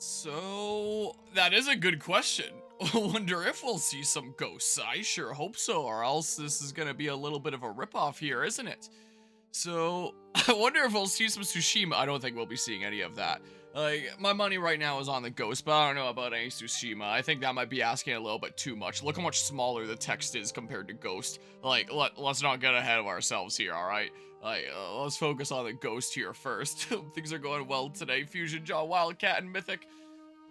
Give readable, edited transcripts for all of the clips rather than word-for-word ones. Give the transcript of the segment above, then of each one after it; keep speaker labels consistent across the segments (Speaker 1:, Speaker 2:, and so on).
Speaker 1: So, that is a good question. I wonder if we'll see some ghosts. I sure hope so, or else this is gonna be a little bit of a ripoff here, isn't it? So, I wonder if we'll see some Tsushima. I don't think we'll be seeing any of that. Like, my money right now is on the ghost, but I don't know about any Tsushima. I think that might be asking a little bit too much. Look how much smaller the text is compared to Ghost. Like, let's not get ahead of ourselves here, alright? Like, let's focus on the ghost here first. Things are going well today. Fusion Jaw, Wildcat, and Mythic.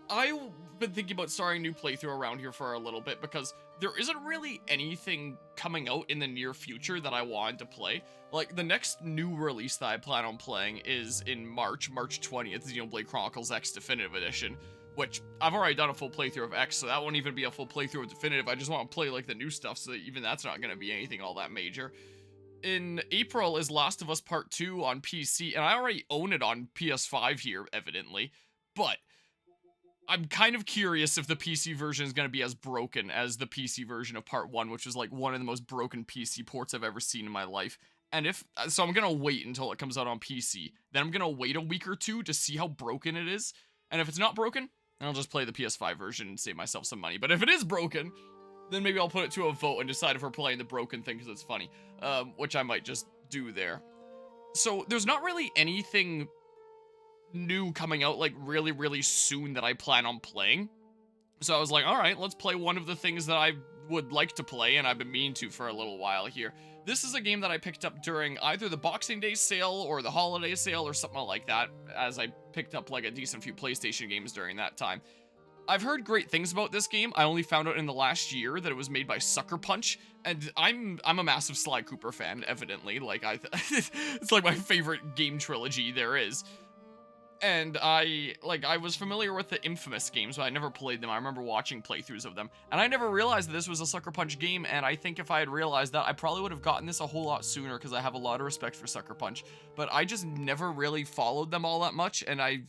Speaker 1: I've been thinking about starting a new playthrough around here for a little bit because there isn't really anything coming out in the near future that I wanted to play. Like, the next new release that I plan on playing is in March 20th, Xenoblade Chronicles X Definitive Edition, which I've already done a full playthrough of X, so that won't even be a full playthrough of Definitive. I just want to play, like, the new stuff, so that even that's not going to be anything all that major. In April is Last of Us Part 2 on PC, and I already own it on PS5 here, evidently, but I'm kind of curious if the PC version is going to be as broken as the PC version of Part 1, which was like one of the most broken PC ports I've ever seen in my life. And so I'm going to wait until it comes out on PC. Then I'm going to wait a week or two to see how broken it is. And if it's not broken, then I'll just play the PS5 version and save myself some money. But if it is broken, then maybe I'll put it to a vote and decide if we're playing the broken thing because it's funny. Which I might just do there. So there's not really anything new coming out like really soon that I plan on playing. So I was like, all right, let's play one of the things that I would like to play and I've been meaning to for a little while here. This is a game that I picked up during either the Boxing Day sale or the holiday sale or something like that, as I picked up like a decent few PlayStation games during that time. I've heard great things about this game. I only found out in the last year that it was made by Sucker Punch, and I'm a massive Sly Cooper fan, evidently. Like, it's like my favorite game trilogy there is. And I was familiar with the Infamous games, but I never played them. I remember watching playthroughs of them. And I never realized that this was a Sucker Punch game, and I think if I had realized that, I probably would have gotten this a whole lot sooner, because I have a lot of respect for Sucker Punch. But I just never really followed them all that much, and I'm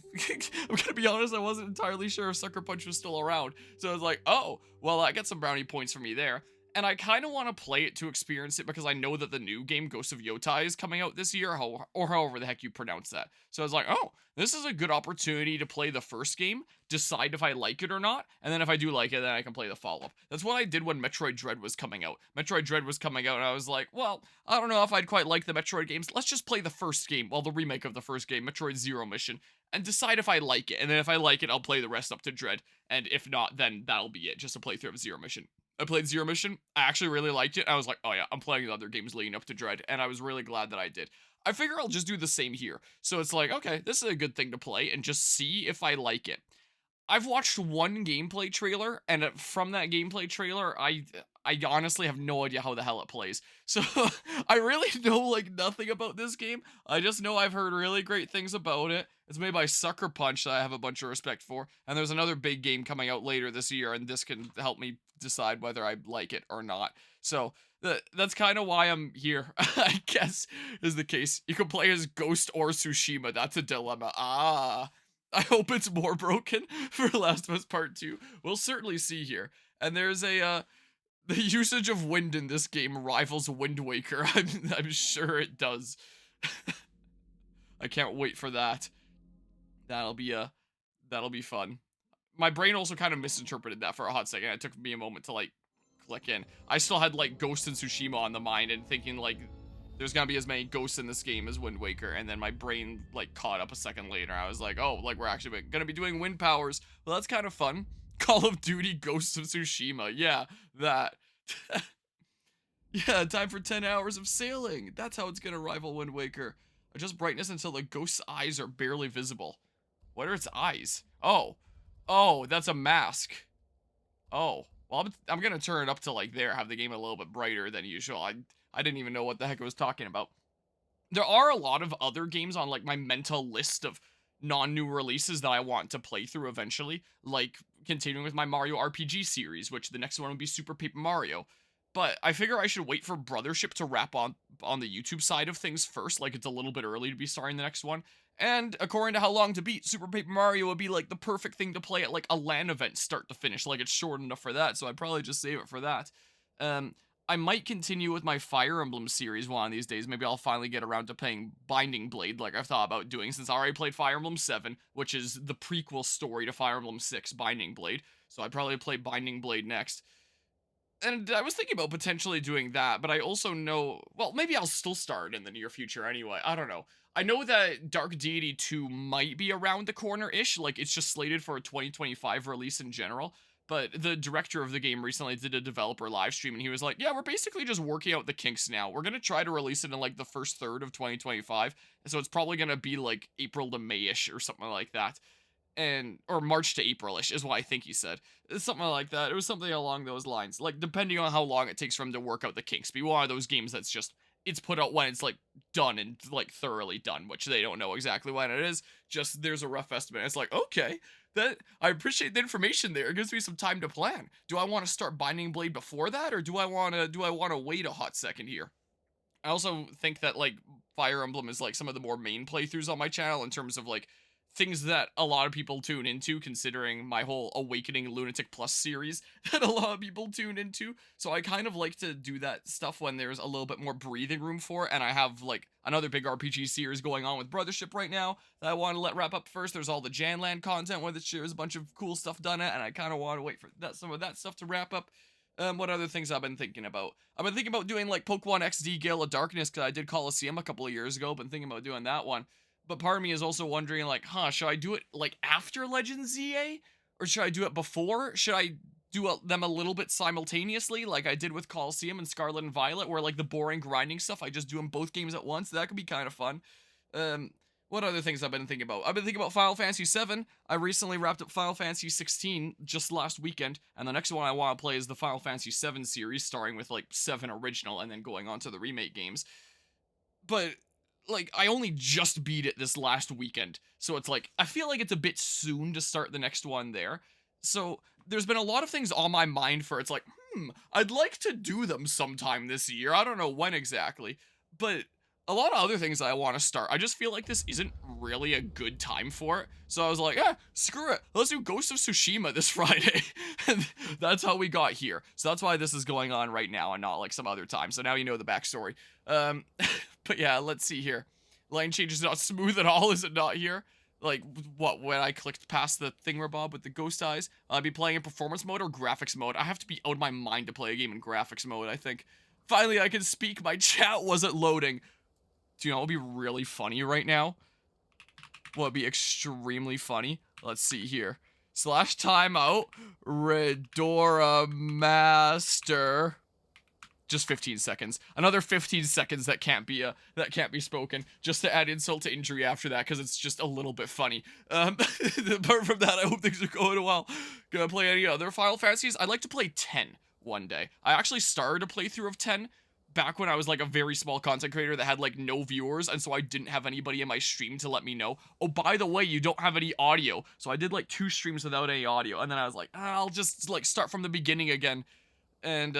Speaker 1: gonna be honest, I wasn't entirely sure if Sucker Punch was still around. So I was like, oh, well, I got some brownie points for me there. And I kind of want to play it to experience it because I know that the new game, Ghost of Yotai, is coming out this year, or however the heck you pronounce that. So I was like, oh, this is a good opportunity to play the first game, decide if I like it or not, and then if I do like it, then I can play the follow-up. That's what I did when Metroid Dread was coming out. Metroid Dread was coming out, and I was like, well, I don't know if I'd quite like the Metroid games. Let's just play the first game, well, the remake of the first game, Metroid Zero Mission, and decide if I like it. And then if I like it, I'll play the rest up to Dread, and if not, then that'll be it, just a playthrough of Zero Mission. I played Zero Mission. I actually really liked it. I was like, oh yeah, I'm playing the other games leading up to Dread, and I was really glad that I did. I figure I'll just do the same here. So it's like, okay, this is a good thing to play and just see if I like it. I've watched one gameplay trailer, and from that gameplay trailer, I honestly have no idea how the hell it plays. So I really know like nothing about this game. I just know I've heard really great things about it. It's made by Sucker Punch that I have a bunch of respect for. And there's another big game coming out later this year, and this can help me decide whether I like it or not. So that's kind of why I'm here, I guess, is the case. You can play as Ghost or Tsushima. That's a dilemma. I hope it's more broken for Last of Us Part 2. We'll certainly see here. And there's a, the usage of wind in this game rivals Wind Waker. I'm sure it does. I can't wait for that. That'll be fun. My brain also kind of misinterpreted that for a hot second. It took me a moment to, like, click in. I still had, like, Ghost and Tsushima on the mind and thinking, like, there's gonna be as many ghosts in this game as Wind Waker, and then my brain, like, caught up a second later. I was like, oh, like, we're actually gonna be doing wind powers. Well, that's kind of fun. Call of Duty Ghosts of Tsushima. Yeah, that. Yeah, time for 10 hours of sailing. That's how it's gonna rival Wind Waker. Adjust brightness until the ghost's eyes are barely visible. What are its eyes? Oh. Oh, that's a mask. Oh. Well, I'm gonna turn it up to, like, there, have the game a little bit brighter than usual. I didn't even know what the heck I was talking about. There are a lot of other games on, like, my mental list of non-new releases that I want to play through eventually, like continuing with my Mario RPG series, which the next one would be Super Paper Mario. But I figure I should wait for Brothership to wrap on the YouTube side of things first, like it's a little bit early to be starting the next one. And according to How Long to Beat, Super Paper Mario would be like the perfect thing to play at like a LAN event start to finish, like it's short enough for that, so I'd probably just save it for that. I might continue with my Fire Emblem series one of these days. Maybe I'll finally get around to playing Binding Blade like I've thought about doing, since I already played Fire Emblem 7, which is the prequel story to Fire Emblem 6, Binding Blade. So I'd probably play Binding Blade next. And I was thinking about potentially doing that, but I also know, well, maybe I'll still start in the near future anyway. I don't know. I know that Dark Deity 2 might be around the corner-ish, like it's just slated for a 2025 release in general. But the director of the game recently did a developer live stream, and he was like, yeah, we're basically just working out the kinks now. We're going to try to release it in like the first third of 2025. And so it's probably going to be like April to May-ish or something like that. Or March to April-ish is what I think he said. It's something like that. It was something along those lines. Like, depending on how long it takes for him to work out the kinks. Be one of those games that's just, it's put out when it's, like, done and, like, thoroughly done, which they don't know exactly when it is. Just, there's a rough estimate. It's like, okay, I appreciate the information there. It gives me some time to plan. Do I want to start Binding Blade before that, or do I want to wait a hot second here? I also think that, like, Fire Emblem is, like, some of the more main playthroughs on my channel in terms of, like, things that a lot of people tune into, considering my whole Awakening Lunatic Plus series that a lot of people tune into. So I kind of like to do that stuff when there's a little bit more breathing room for it, and I have, like, another big RPG series going on with Brothership right now that I want to let wrap up first. There's all the Janland content where there's a bunch of cool stuff done it, and I kind of want to wait for some of that stuff to wrap up. What other things I've been thinking about? I've been thinking about doing, like, Pokemon XD Gale of Darkness, because I did Coliseum a couple of years ago. Been thinking about doing that one. But part of me is also wondering, like, should I do it, like, after Legends ZA? Or should I do it before? Should I do them a little bit simultaneously, like I did with Coliseum and Scarlet and Violet, where, like, the boring grinding stuff, I just do them both games at once? That could be kind of fun. What other things I've been thinking about? I've been thinking about Final Fantasy VII. I recently wrapped up Final Fantasy 16 just last weekend, and the next one I want to play is the Final Fantasy VII series, starting with, like, 7 original and then going on to the remake games. But, like, I only just beat it this last weekend, so it's like, I feel like it's a bit soon to start the next one there. So there's been a lot of things on my mind for, it's like, I'd like to do them sometime this year. I don't know when exactly, but a lot of other things I want to start. I just feel like this isn't really a good time for it. So I was like, screw it. Let's do Ghost of Tsushima this Friday. And that's how we got here. So that's why this is going on right now and not like some other time. So now you know the backstory. But yeah, let's see here. Line change is not smooth at all, is it not here? Like, what, when I clicked past the thingamabob with the ghost eyes? I'd be playing in performance mode or graphics mode? I have to be out of my mind to play a game in graphics mode, I think. Finally, I can speak. My chat wasn't loading. Do you know what would be really funny right now? What would be extremely funny? Let's see here. / timeout. Redora Master. Just 15 seconds. Another 15 seconds that can't be spoken. Just to add insult to injury after that, because it's just a little bit funny. Apart from that, I hope things are going well. Gonna play any other Final Fantasies? I'd like to play 10 one day. I actually started a playthrough of 10 back when I was like a very small content creator that had like no viewers, and so I didn't have anybody in my stream to let me know, oh, by the way, you don't have any audio. So I did like 2 streams without any audio, and then I was like, I'll just like start from the beginning again. And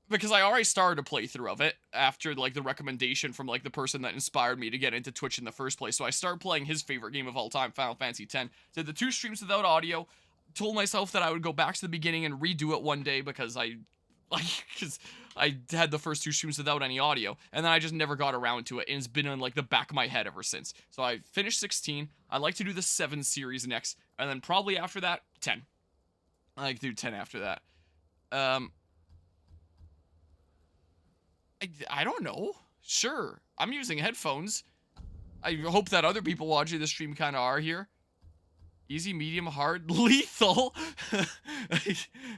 Speaker 1: because I already started a playthrough of it after like the recommendation from like the person that inspired me to get into Twitch in the first place. So I started playing his favorite game of all time, Final Fantasy X. Did the 2 streams without audio, told myself that I would go back to the beginning and redo it one day because I had the first 2 streams without any audio, and then I just never got around to it, and it's been in like the back of my head ever since. So I finished 16. I'd like to do the 7 series next, and then probably after that, 10. I like to do 10 after that. I don't know. Sure. I'm using headphones. I hope that other people watching the stream kind of are here. Easy, medium, hard, lethal.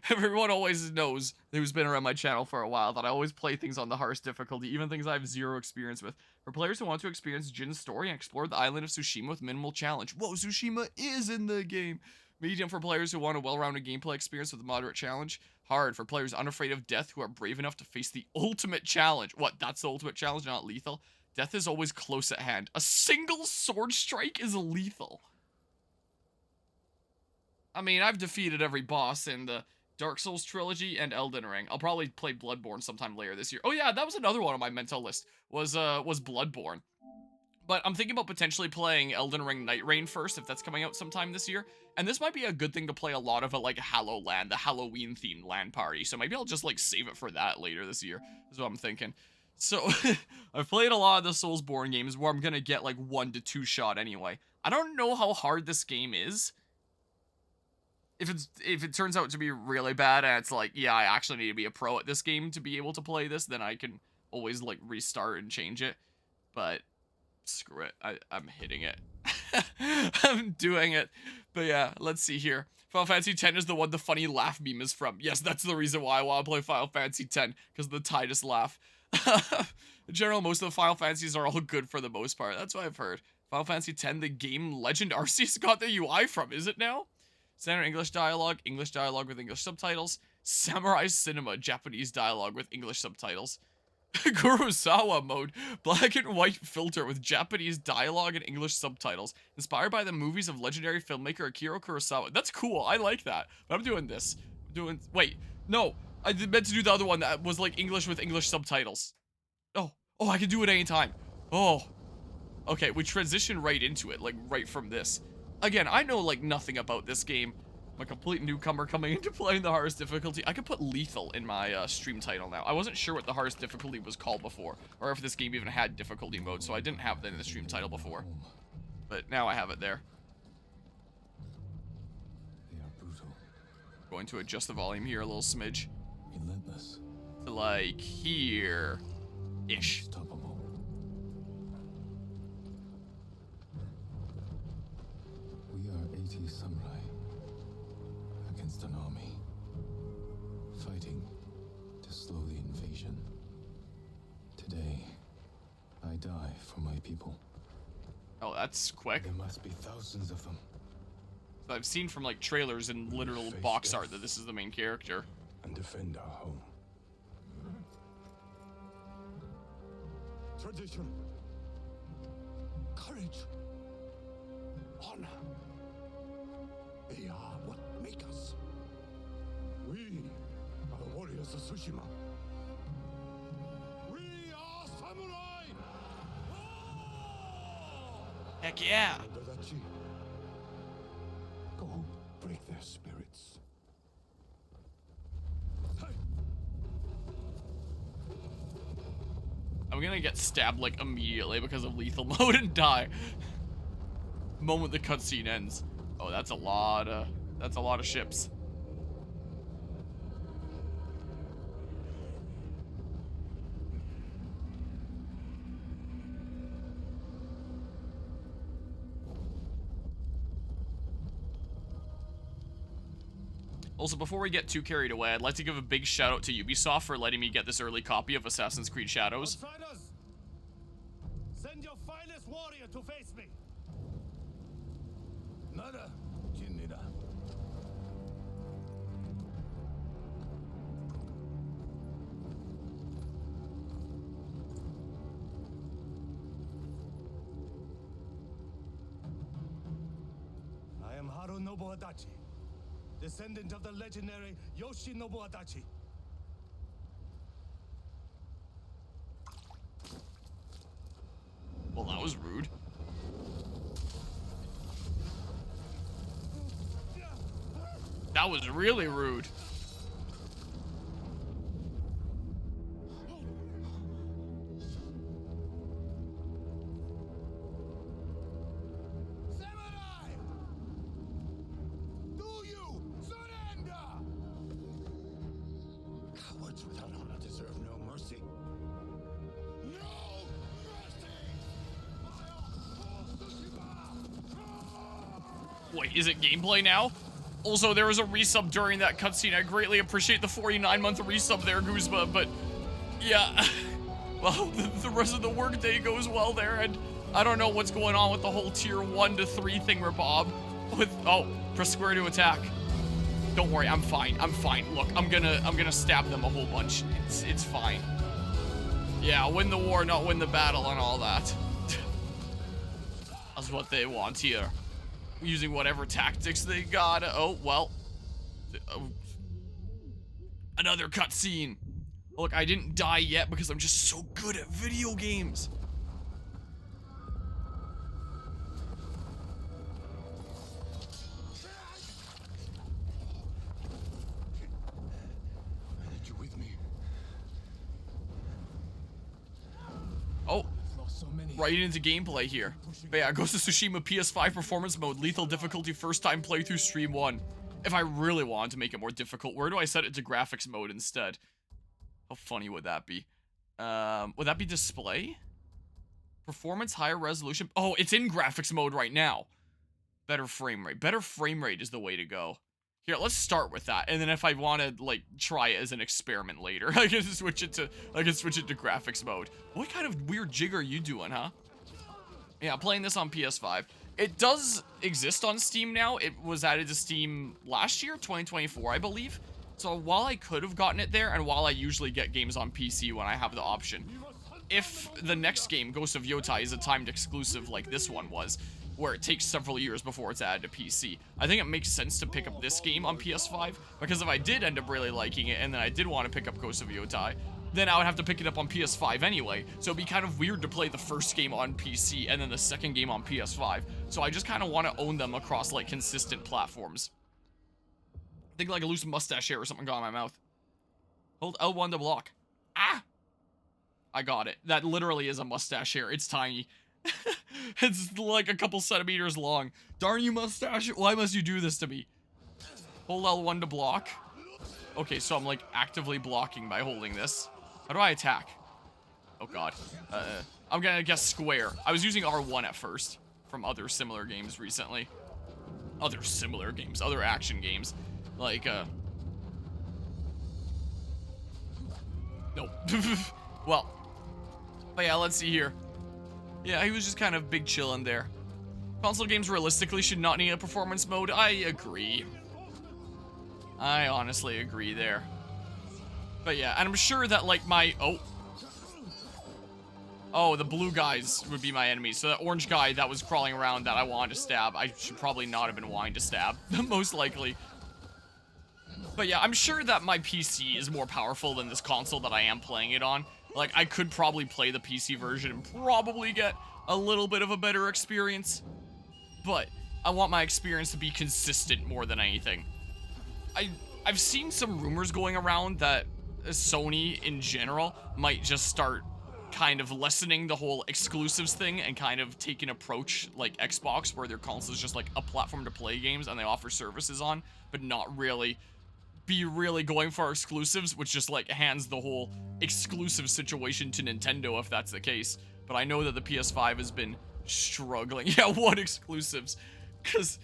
Speaker 1: Everyone always knows, who's been around my channel for a while, that I always play things on the hardest difficulty, even things I have 0 experience with. For players who want to experience Jin's story and explore the island of Tsushima with minimal challenge. Whoa, Tsushima is in the game. Medium for players who want a well-rounded gameplay experience with a moderate challenge. Hard for players unafraid of death who are brave enough to face the ultimate challenge. What, that's the ultimate challenge, not lethal? Death is always close at hand. A single sword strike is lethal. I mean, I've defeated every boss in the Dark Souls trilogy and Elden Ring. I'll probably play Bloodborne sometime later this year. Oh yeah, that was another one on my mental list, was Bloodborne. But I'm thinking about potentially playing Elden Ring Night Reign first, if that's coming out sometime this year. And this might be a good thing to play a lot of at, like, Hallowland, the Halloween-themed LAN party. So maybe I'll just, like, save it for that later this year, is what I'm thinking. So, I've played a lot of the Soulsborne games where I'm gonna get, like, 1 to 2 shot anyway. I don't know how hard this game is. If it turns out to be really bad and it's like, yeah, I actually need to be a pro at this game to be able to play this, then I can always, like, restart and change it. But screw it. I'm hitting it. I'm doing it. But yeah, let's see here. Final Fantasy X is the one the funny laugh meme is from. Yes, that's the reason why I want to play Final Fantasy X, because of the Tidus laugh. In general, most of the Final Fantasies are all good for the most part. That's what I've heard. Final Fantasy X, the game Legend Arceus got the UI from, is it now? Standard English dialogue with English subtitles. Samurai Cinema, Japanese dialogue with English subtitles. Kurosawa mode, black and white filter with Japanese dialogue and English subtitles, inspired by the movies of legendary filmmaker Akira Kurosawa. That's cool, I like that. But I'm doing this. Wait, no, I meant to do the other one that was like English with English subtitles. Oh, I can do it anytime. Oh, okay, we transition right into it, like right from this. Again, I know like nothing about this game. I'm a complete newcomer coming into playing the hardest difficulty. I could put lethal in my stream title now. I wasn't sure what the hardest difficulty was called before, or if this game even had difficulty mode, so I didn't have that in the stream title before. But now I have it there.
Speaker 2: They are brutal.
Speaker 1: Going to adjust the volume here a little smidge.
Speaker 2: Relentless.
Speaker 1: To like here-ish.
Speaker 2: Unstoppable. We are 80 samurai against an army, fighting to slow the invasion. Today, I die for my people.
Speaker 1: Oh, that's quick.
Speaker 2: There must be thousands of them.
Speaker 1: I've seen from like trailers and literal box art that this is the main character.
Speaker 2: And defend our home.
Speaker 3: Tradition, courage, honor. They are what make us. We are the warriors of Tsushima. We are samurai!
Speaker 1: Heck yeah!
Speaker 3: Dadachi, go break their spirits.
Speaker 1: I'm gonna get stabbed like immediately because of lethal mode and die. The moment the cutscene ends. Oh, that's a lot of ships. Also, before we get too carried away, I'd like to give a big shout out to Ubisoft for letting me get this early copy of Assassin's Creed Shadows.
Speaker 3: Outsiders, send your finest warrior to face me. Nada, Jinnida. I am Harunobu Adachi, descendant of the legendary Yoshinobu Adachi.
Speaker 1: Well, that was rude. That was really rude.
Speaker 3: Samurai! Do you surrender? Cowards without honor deserve no mercy. No mercy!
Speaker 1: Wait, is it gameplay now? Also, there was a resub during that cutscene. I greatly appreciate the 49-month resub there, Guzma, but yeah. Well, the rest of the workday goes well there, and I don't know what's going on with the whole tier 1 to 3 thing, Bob. Oh, press square to attack. Don't worry, I'm fine. I'm fine. Look, I'm gonna stab them a whole bunch. It's fine. Yeah, win the war, not win the battle, and all that. That's what they want here. Using whatever tactics they got. Oh, well. Another cutscene. Look, I didn't die yet because I'm just so good at video games. right into gameplay here. But yeah, Ghost of Tsushima PS5 performance mode, lethal difficulty, first time playthrough, stream 1. If I really wanted to make it more difficult, where do I set it to graphics mode instead? How funny would that be? Would that be display? Performance, higher resolution. Oh, it's in graphics mode right now. Better frame rate. Better frame rate is the way to go. Here, let's start with that, and then if I want to like try it as an experiment later, I can switch it to graphics mode. What kind of weird jig are you doing, huh? Yeah, playing this on PS5. It does exist on Steam now. It was added to Steam last year, 2024, I believe. So while I could have gotten it there, and while I usually get games on PC when I have the option, if the next game, Ghost of Yotai, is a timed exclusive like this one was, where it takes several years before it's added to PC, I think it makes sense to pick up this game on PS5, because if I did end up really liking it, and then I did want to pick up Ghost of Yotai, then I would have to pick it up on PS5 anyway, so it'd be kind of weird to play the first game on PC and then the second game on PS5, so I just kind of want to own them across, like, consistent platforms. I think like a loose mustache hair or something got in my mouth. Hold L1 to block. Ah! I got it. That literally is a mustache hair. It's tiny. It's like a couple centimeters long. Darn you, mustache. Why must you do this to me? Hold L1 to block. Okay, so I'm like actively blocking by holding this. How do I attack? Oh god. I'm gonna guess square. I was using R1 at first from other similar games recently. Other action games. Like, nope. Well, but yeah, let's see here. Yeah, he was just kind of big chillin' there. Console games realistically should not need a performance mode. I agree. I honestly agree there. But yeah, and I'm sure that like my, oh, the blue guys would be my enemies. So that orange guy that was crawling around that I wanted to stab, I should probably not have been wanting to stab, most likely. But yeah, I'm sure that my PC is more powerful than this console that I am playing it on. Like, I could probably play the PC version and probably get a little bit of a better experience. But I want my experience to be consistent more than anything. I've seen some rumors going around that Sony in general might just start kind of lessening the whole exclusives thing and kind of take an approach like Xbox, where their console is just like a platform to play games and they offer services on, but not really be going for exclusives, which just like hands the whole exclusive situation to Nintendo if that's the case. But I know that the PS5 has been struggling. Yeah, what exclusives? Because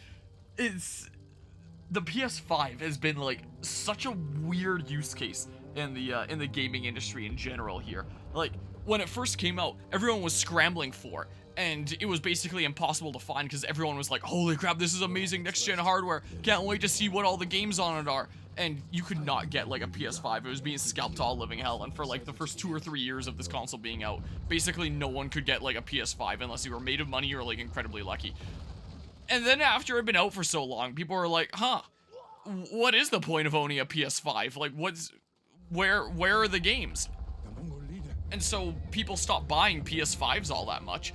Speaker 1: the PS5 has been like such a weird use case in the gaming industry in general here. Like, when it first came out, everyone was scrambling for it, and it was basically impossible to find because everyone was like, holy crap, this is amazing next-gen hardware, can't wait to see what all the games on it are. And you could not get like a PS5. It was being scalped all living hell, and for like the first 2 or 3 years of this console being out, basically no one could get like a PS5 unless you were made of money or like incredibly lucky. And then after it had been out for so long, people were like, huh, what is the point of owning a PS5? Like, where are the games? And so people stopped buying PS5s all that much.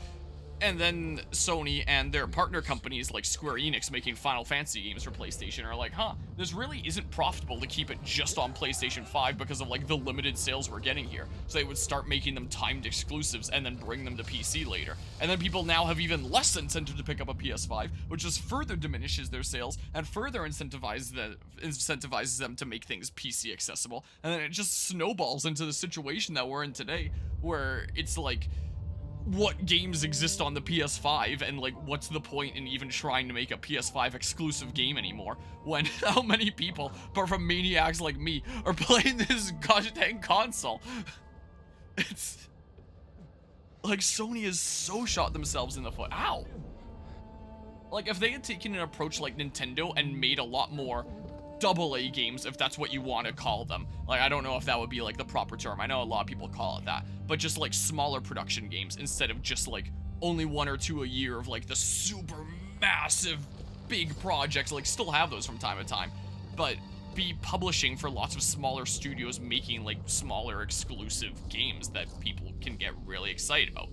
Speaker 1: And then Sony and their partner companies like Square Enix making Final Fantasy games for PlayStation are like, huh, this really isn't profitable to keep it just on PlayStation 5 because of like the limited sales we're getting here. So they would start making them timed exclusives and then bring them to PC later. And then people now have even less incentive to pick up a PS5, which just further diminishes their sales and further incentivizes them to make things PC accessible. And then it just snowballs into the situation that we're in today, where it's like, what games exist on the PS5, and like what's the point in even trying to make a PS5 exclusive game anymore when how many people, apart from maniacs like me, are playing this gosh dang console? It's like Sony has so shot themselves in the foot. Ow! Like, if they had taken an approach like Nintendo and made a lot more AA games, if that's what you want to call them. Like, I don't know if that would be like the proper term. I know a lot of people call it that, but just like smaller production games instead of just like only 1 or 2 a year of like the super massive big projects. Like, still have those from time to time, but be publishing for lots of smaller studios making like smaller exclusive games that people can get really excited about.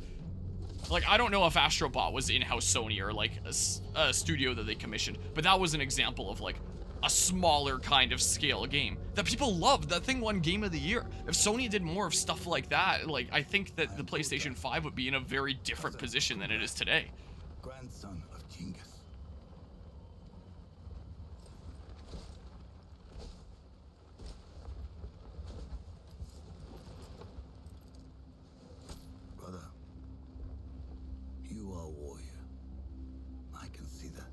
Speaker 1: Like, I don't know if Astrobot was in-house Sony or like a studio that they commissioned, but that was an example of like a smaller kind of scale game that people loved. That thing won Game of the Year. If Sony did more of stuff like that, like, I think that the PlayStation 5 would be in a very different position than it is today.
Speaker 3: Grandson of Genghis. Brother, you are a warrior. I can see that.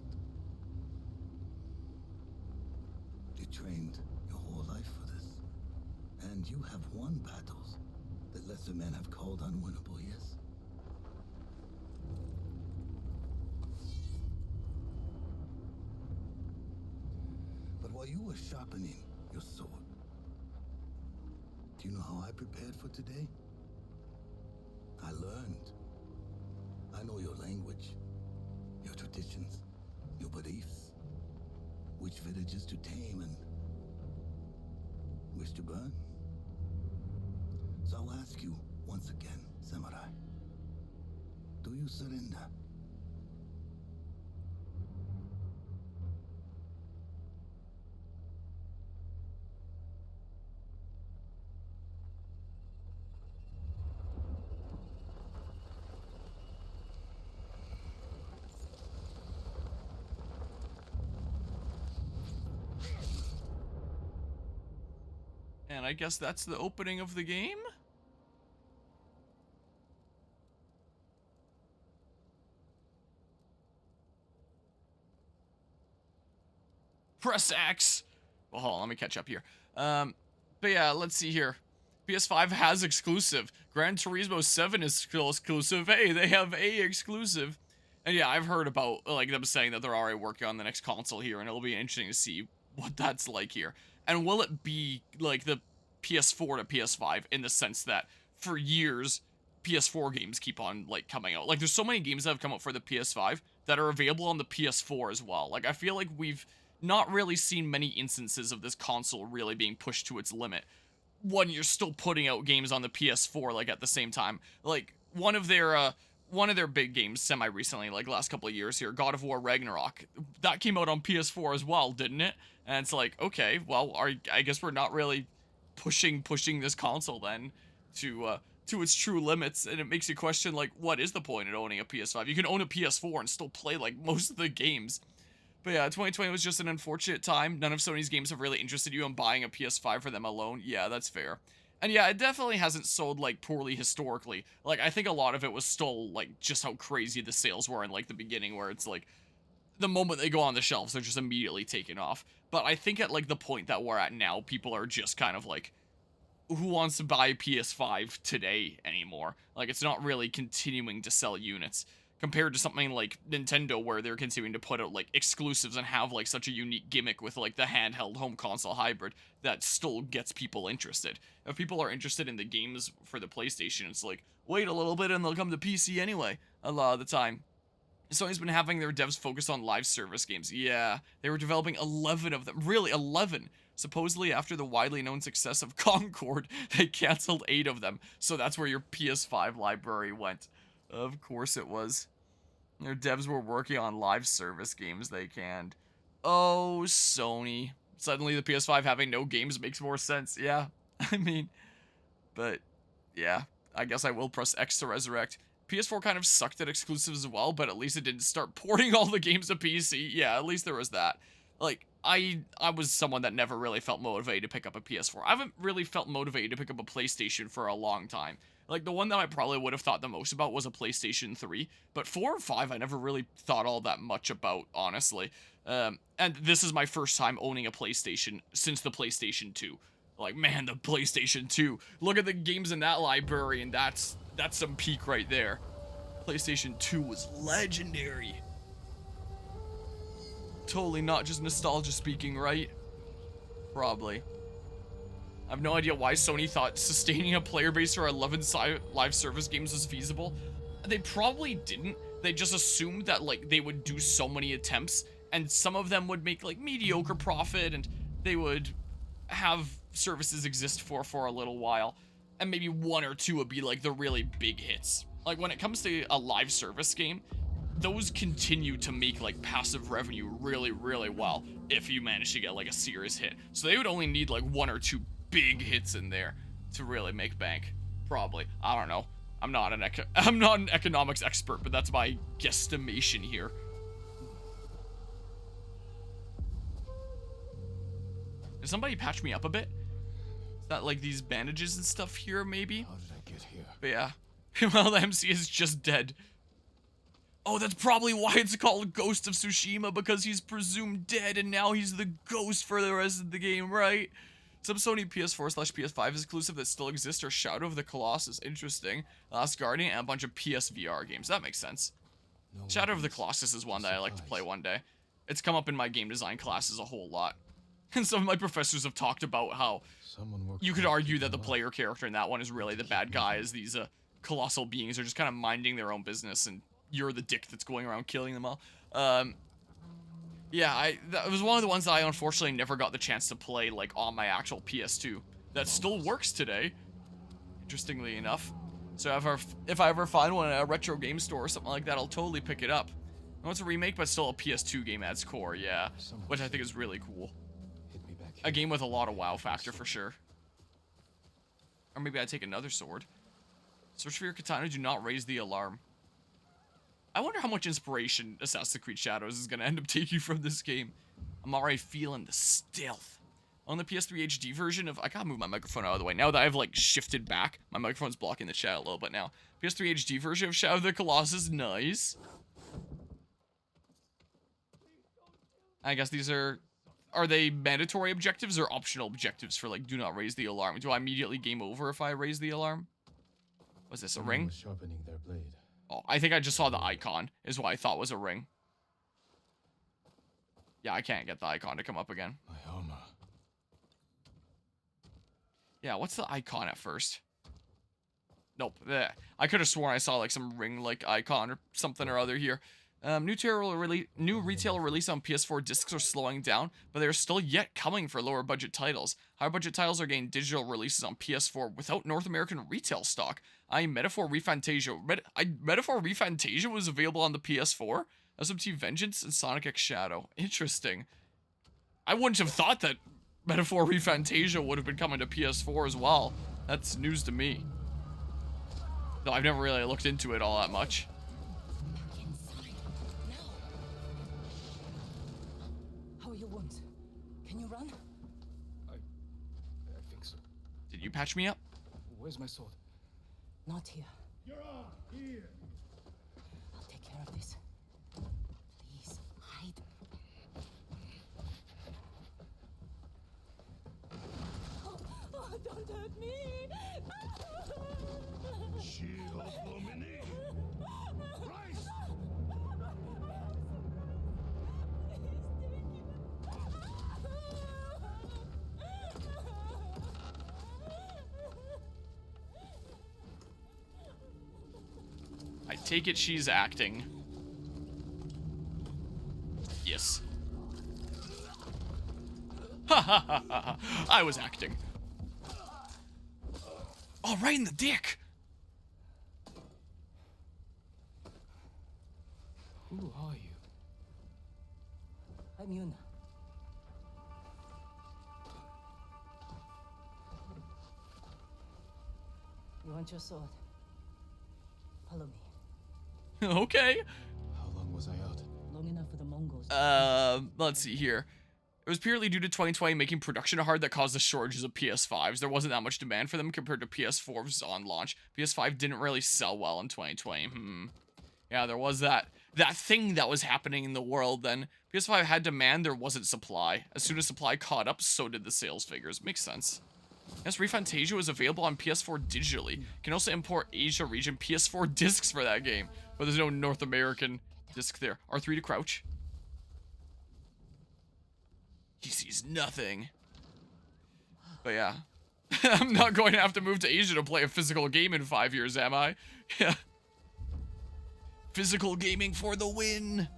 Speaker 3: You trained your whole life for this. And you have won battles that lesser men have called unwinnable, yes? But while you were sharpening your sword, do you know how I prepared for today? I learned. I know your language, your traditions, your beliefs, which villages to tame and which to burn. So I'll ask you once again, Samurai, do you surrender?
Speaker 1: And I guess that's the opening of the game? Press X. Well, hold on, let me catch up here. But yeah, let's see here. PS5 has exclusive. Gran Turismo 7 is still exclusive. Hey, they have a exclusive. And yeah, I've heard about, like, them saying that they're already working on the next console here, and it'll be interesting to see what that's like here. And will it be, like, the PS4 to PS5 in the sense that, for years, PS4 games keep on, like, coming out. Like, there's so many games that have come out for the PS5 that are available on the PS4 as well. Like, I feel like we've not really seen many instances of this console really being pushed to its limit when you're still putting out games on the PS4, like, at the same time. Like, one of their big games semi-recently, like, last couple of years here, God of War Ragnarok, that came out on PS4 as well, didn't it? And it's like, okay, well, I guess we're not really pushing this console then to its true limits, and it makes you question, like, what is the point in owning a PS5? You can own a PS4 and still play, like, most of the games. But yeah, 2020 was just an unfortunate time. None of Sony's games have really interested you in buying a PS5 for them alone. Yeah, that's fair. And yeah, it definitely hasn't sold, like, poorly historically. Like, I think a lot of it was still, like, just how crazy the sales were in, like, the beginning, where it's, like, the moment they go on the shelves, they're just immediately taken off. But I think at, like, the point that we're at now, people are just kind of, like, who wants to buy a PS5 today anymore? Like, it's not really continuing to sell units. Compared to something like Nintendo, where they're continuing to put out, like, exclusives and have, like, such a unique gimmick with, like, the handheld home console hybrid that still gets people interested. If people are interested in the games for the PlayStation, it's like, wait a little bit and they'll come to PC anyway, a lot of the time. Sony's been having their devs focus on live service games. Yeah, they were developing 11 of them. Really, 11. Supposedly, after the widely known success of Concord, they canceled 8 of them. So that's where your PS5 library went. Of course it was. Their devs were working on live service games they canned. Oh, Sony. Suddenly the PS5 having no games makes more sense. Yeah, I mean, but yeah, I guess I will press X to resurrect. PS4 kind of sucked at exclusives as well, but at least it didn't start porting all the games to PC. Yeah, at least there was that. Like, I was someone that never really felt motivated to pick up a PS4. I haven't really felt motivated to pick up a PlayStation for a long time. Like, the one that I probably would have thought the most about was a PlayStation 3, but 4 and 5 I never really thought all that much about, honestly. And this is my first time owning a PlayStation since the PlayStation 2. Like, man, the PlayStation 2. Look at the games in that library, and that's some peak right there. PlayStation 2 was legendary. Totally not just nostalgia speaking, right? Probably. I have no idea why Sony thought sustaining a player base for 11 live service games was feasible. They probably didn't. They just assumed that, like, they would do so many attempts, and some of them would make, like, mediocre profit, and they would have services exist for a little while, and maybe 1 or 2 would be, like, the really big hits. Like, when it comes to a live service game, those continue to make like passive revenue really, really well if you manage to get like a serious hit. So they would only need like 1 or 2 big hits in there to really make bank. Probably. I don't know. I'm not an economics expert, but that's my guesstimation here. Did somebody patch me up a bit? Is that like these bandages and stuff here, maybe?
Speaker 2: How did I get here?
Speaker 1: But yeah. Well, the MC is just dead. Oh, that's probably why it's called Ghost of Tsushima, because he's presumed dead and now he's the ghost for the rest of the game, right? Some Sony PS4/PS5 exclusive that still exists are Shadow of the Colossus, interesting, Last Guardian, and a bunch of PSVR games. That makes sense. Shadow of the Colossus is one that I like to play one day. It's come up in my game design classes a whole lot. And some of my professors have talked about how you could argue that the player character in that one is really the bad guy, as these colossal beings are just kind of minding their own business and you're the dick that's going around killing them all. Yeah, that was one of the ones that I unfortunately never got the chance to play like on my actual PS2. That still works today, interestingly enough. So if I ever find one at a retro game store or something like that, I'll totally pick it up. I know it's a remake, but still a PS2 game at its core, yeah. Which I think is really cool. A game with a lot of wow factor for sure. Or maybe I'd take another sword. Search for your katana, do not raise the alarm. I wonder how much inspiration Assassin's Creed Shadows is going to end up taking from this game. I'm already feeling the stealth. On the PS3 HD version of... I gotta move my microphone out of the way. Now that I've, like, shifted back, my microphone's blocking the chat a little bit now. PS3 HD version of Shadow of the Colossus, nice. I guess these are... Are they mandatory objectives or optional objectives for, like, do not raise the alarm? Do I immediately game over if I raise the alarm? Was this a ring?
Speaker 2: Sharpening their blade.
Speaker 1: Oh, I think I just saw the icon, is what I thought was a ring. Yeah, I can't get the icon to come up again.
Speaker 2: My armor.
Speaker 1: Yeah, what's the icon at first? Nope. There. I could have sworn I saw like some ring-like icon or something or other here. New retail release on PS4 discs are slowing down, but they're still yet coming for lower budget titles. Higher budget titles are getting digital releases on PS4 without North American retail stock. Metaphor ReFantasia. Metaphor ReFantasia was available on the PS4. SMT Vengeance and Sonic X Shadow. Interesting. I wouldn't have thought that Metaphor ReFantasia would have been coming to PS4 as well. That's news to me. Though I've never really looked into it all that much.
Speaker 2: I think so.
Speaker 1: Did you patch me up?
Speaker 2: Where's my sword?
Speaker 4: Not here.
Speaker 3: You're on here.
Speaker 4: I'll take care of this. Please, hide. Oh, don't hurt me!
Speaker 3: Shield Lumini. Rise.
Speaker 1: I take it she's acting. Yes. Ha ha ha ha ha. I was acting. Oh, right in the dick.
Speaker 2: Who are you?
Speaker 4: I'm Yuna. You want your sword? Follow me.
Speaker 1: Okay.
Speaker 2: How long was I out?
Speaker 4: Long enough for the Mongols.
Speaker 1: Let's see here. It was purely due to 2020 making production hard that caused the shortages of PS5s. There wasn't that much demand for them compared to PS4s on launch. PS5 didn't really sell well in 2020. Yeah, there was that thing that was happening in the world then. PS5 had demand, there wasn't supply. As soon as supply caught up, so did the sales figures. Makes sense. Yes, ReFantasia was available on PS4 digitally. You can also import Asia region PS4 discs for that game, but there's no North American disc there. R3 to crouch. He sees nothing. But yeah. I'm not going to have to move to Asia to play a physical game in 5 years, am I? Yeah. Physical gaming for the win.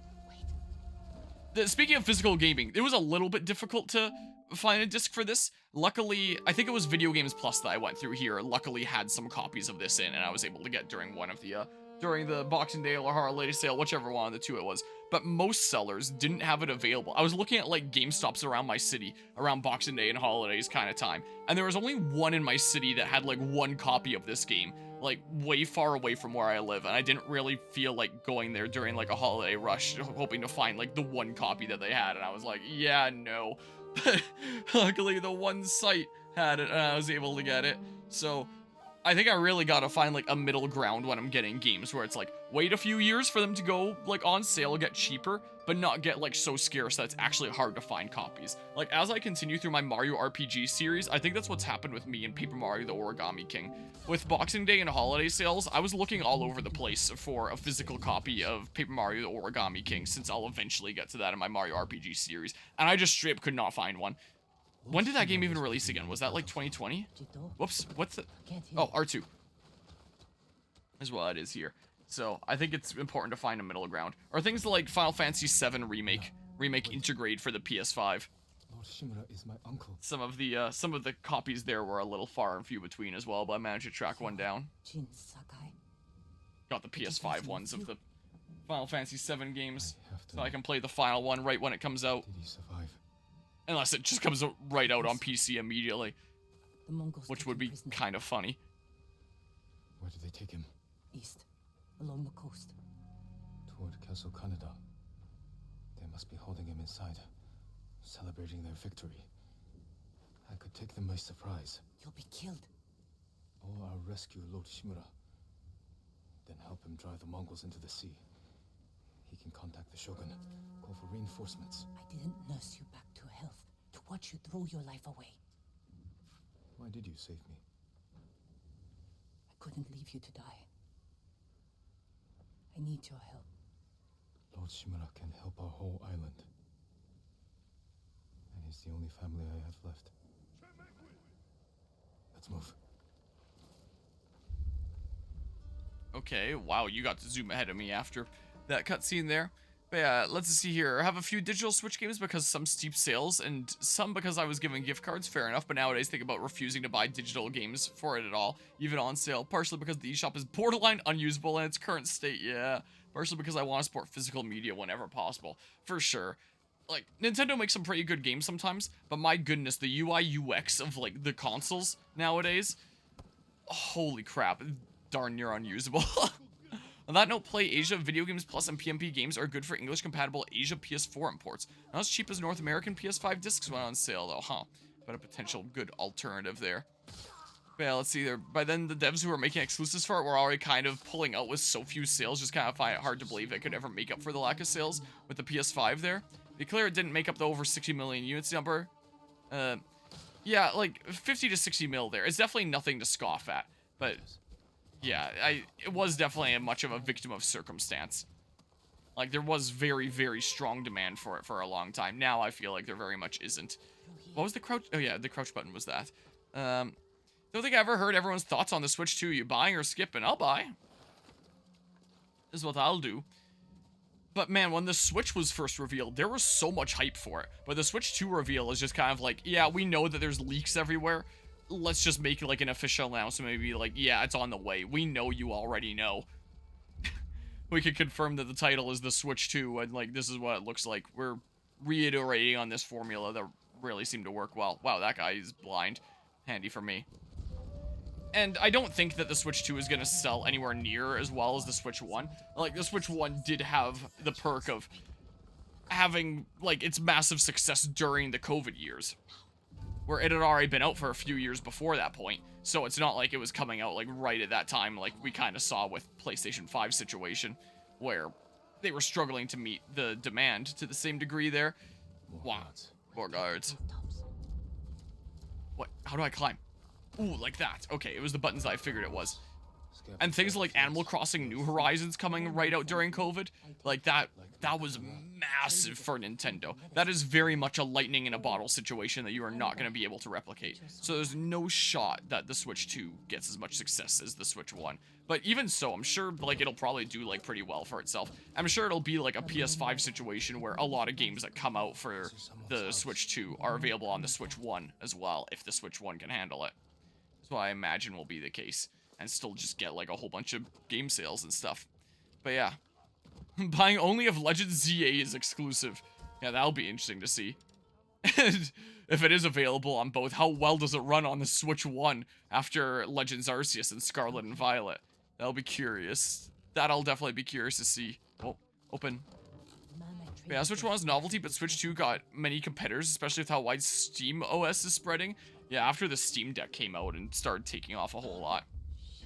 Speaker 1: Speaking of physical gaming, it was a little bit difficult to find a disc for this. Luckily, I think it was Video Games Plus that I went through here. Luckily had some copies of this in, and I was able to get during one of the during the Boxing Day or holiday sale, whichever one of the two it was. But most sellers didn't have it available. I was looking at like GameStops around my city around Boxing Day and holidays kind of time, and there was only one in my city that had like one copy of this game, like way far away from where I live, and I didn't really feel like going there during like a holiday rush hoping to find like the one copy that they had, and I was like, yeah, no. But luckily the one site had it and I was able to get it. So I think I really gotta find like a middle ground when I'm getting games where it's like wait a few years for them to go like on sale, get cheaper, but not get like so scarce that it's actually hard to find copies. Like as I continue through my Mario RPG series, I think that's what's happened with me and Paper Mario the Origami King. With Boxing Day and holiday sales, I was looking all over the place for a physical copy of Paper Mario the Origami King, since I'll eventually get to that in my Mario RPG series, and I just straight up could not find one. When did that game even release again? Was that like 2020? Whoops, what's the... Oh, R2. Is what it is here. So, I think it's important to find a middle ground. Or things like Final Fantasy VII Remake Integrate for the PS5.
Speaker 2: Lord Shimura is my uncle.
Speaker 1: Some of the copies there were a little far and few between as well, but I managed to track one down. Got the PS5 ones of the Final Fantasy VII games, so I can play the final one right when it comes out.
Speaker 2: Did he survive?
Speaker 1: Unless it just comes right out on PC immediately, which would be kind of funny.
Speaker 2: Where did they take him?
Speaker 4: East, along the coast.
Speaker 2: Toward Castle Kaneda. They must be holding him inside, celebrating their victory. I could take them by surprise.
Speaker 4: You'll be killed.
Speaker 2: Or I'll rescue Lord Shimura. Then help him drive the Mongols into the sea. He can contact the Shogun, call for reinforcements.
Speaker 4: I didn't nurse you back to health to watch you throw your life away.
Speaker 2: Why did you save me?
Speaker 4: I couldn't leave you to die. I need your help.
Speaker 2: Lord Shimura can help our whole island. And he's the only family I have left. Let's move.
Speaker 1: Okay, wow, you got to zoom ahead of me after that cutscene there. But yeah, let's see here. I have a few digital Switch games because some steep sales, and some because I was given gift cards, fair enough, but nowadays think about refusing to buy digital games for it at all, even on sale, partially because the eShop is borderline unusable in its current state, yeah. Partially because I want to support physical media whenever possible, for sure. Like, Nintendo makes some pretty good games sometimes, but my goodness, the UI UX of, like, the consoles nowadays, holy crap, darn near unusable. On that note, Play Asia, Video Games Plus, and PMP games are good for English-compatible Asia PS4 imports. Not as cheap as North American PS5 discs went on sale, though, huh? But a potential good alternative there. But yeah, let's see there. By then, the devs who were making exclusives for it were already kind of pulling out with so few sales, just kind of find it hard to believe it could ever make up for the lack of sales with the PS5 there. Be clear, it didn't make up the over 60 million units number. Yeah, like 50 to 60 mil there. It's definitely nothing to scoff at, but... yeah, it was definitely much of a victim of circumstance. Like, there was very, very strong demand for it for a long time. Now I feel like there very much isn't. What was the crouch? Oh yeah, the crouch button was that. Don't think I ever heard everyone's thoughts on the Switch 2. You buying or skipping? I'll buy. This is what I'll do. But man, when the Switch was first revealed, there was so much hype for it. But the Switch 2 reveal is just kind of like, yeah, we know that there's leaks everywhere. Let's just make like an official announcement, maybe like, yeah, it's on the way. We know you already know. We could confirm that the title is the Switch 2, and like, this is what it looks like. We're reiterating on this formula that really seemed to work well. Wow, that guy is blind. Handy for me. And I don't think that the Switch 2 is going to sell anywhere near as well as the Switch 1. Like, the Switch 1 did have the perk of having, like, its massive success during the COVID years, where it had already been out for a few years before that point. So it's not like it was coming out, like, right at that time, like we kind of saw with PlayStation 5 situation, where they were struggling to meet the demand to the same degree there. Wow. More guards. What? How do I climb? Ooh, like that. Okay, it was the buttons that I figured it was. And things like Animal Crossing New Horizons coming right out during COVID, like that was massive for Nintendo. That is very much a lightning in a bottle situation that you are not going to be able to replicate. So there's no shot that the Switch 2 gets as much success as the Switch 1. But even so, I'm sure like it'll probably do like pretty well for itself. I'm sure it'll be like a PS5 situation where a lot of games that come out for the Switch 2 are available on the Switch 1 as well, if the Switch 1 can handle it. That's what I imagine will be the case. And still just get like a whole bunch of game sales and stuff. But yeah. Buying only if Legends ZA is exclusive. Yeah, that'll be interesting to see. And if it is available on both, how well does it run on the Switch 1 after Legends Arceus and Scarlet and Violet? That'll be curious. That'll definitely be curious to see. Oh, open. Yeah, Switch 1 was novelty, but Switch 2 got many competitors, especially with how wide Steam OS is spreading. Yeah, after the Steam Deck came out and started taking off a whole lot.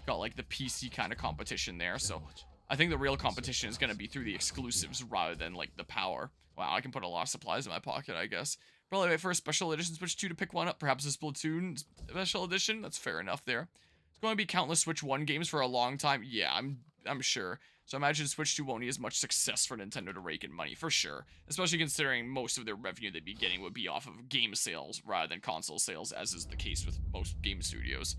Speaker 1: Got like the PC kind of competition there, so I think the real competition is going to be through the exclusives rather than like the power. Wow, I can put a lot of supplies in my pocket, I guess. Probably wait for a special edition Switch 2 to pick one up, perhaps a Splatoon special edition. That's fair enough there. It's going to be countless Switch 1 games for a long time. Yeah, I'm sure. So I imagine Switch 2 won't need as much success for Nintendo to rake in money, for sure. Especially considering most of their revenue they'd be getting would be off of game sales rather than console sales, as is the case with most game studios.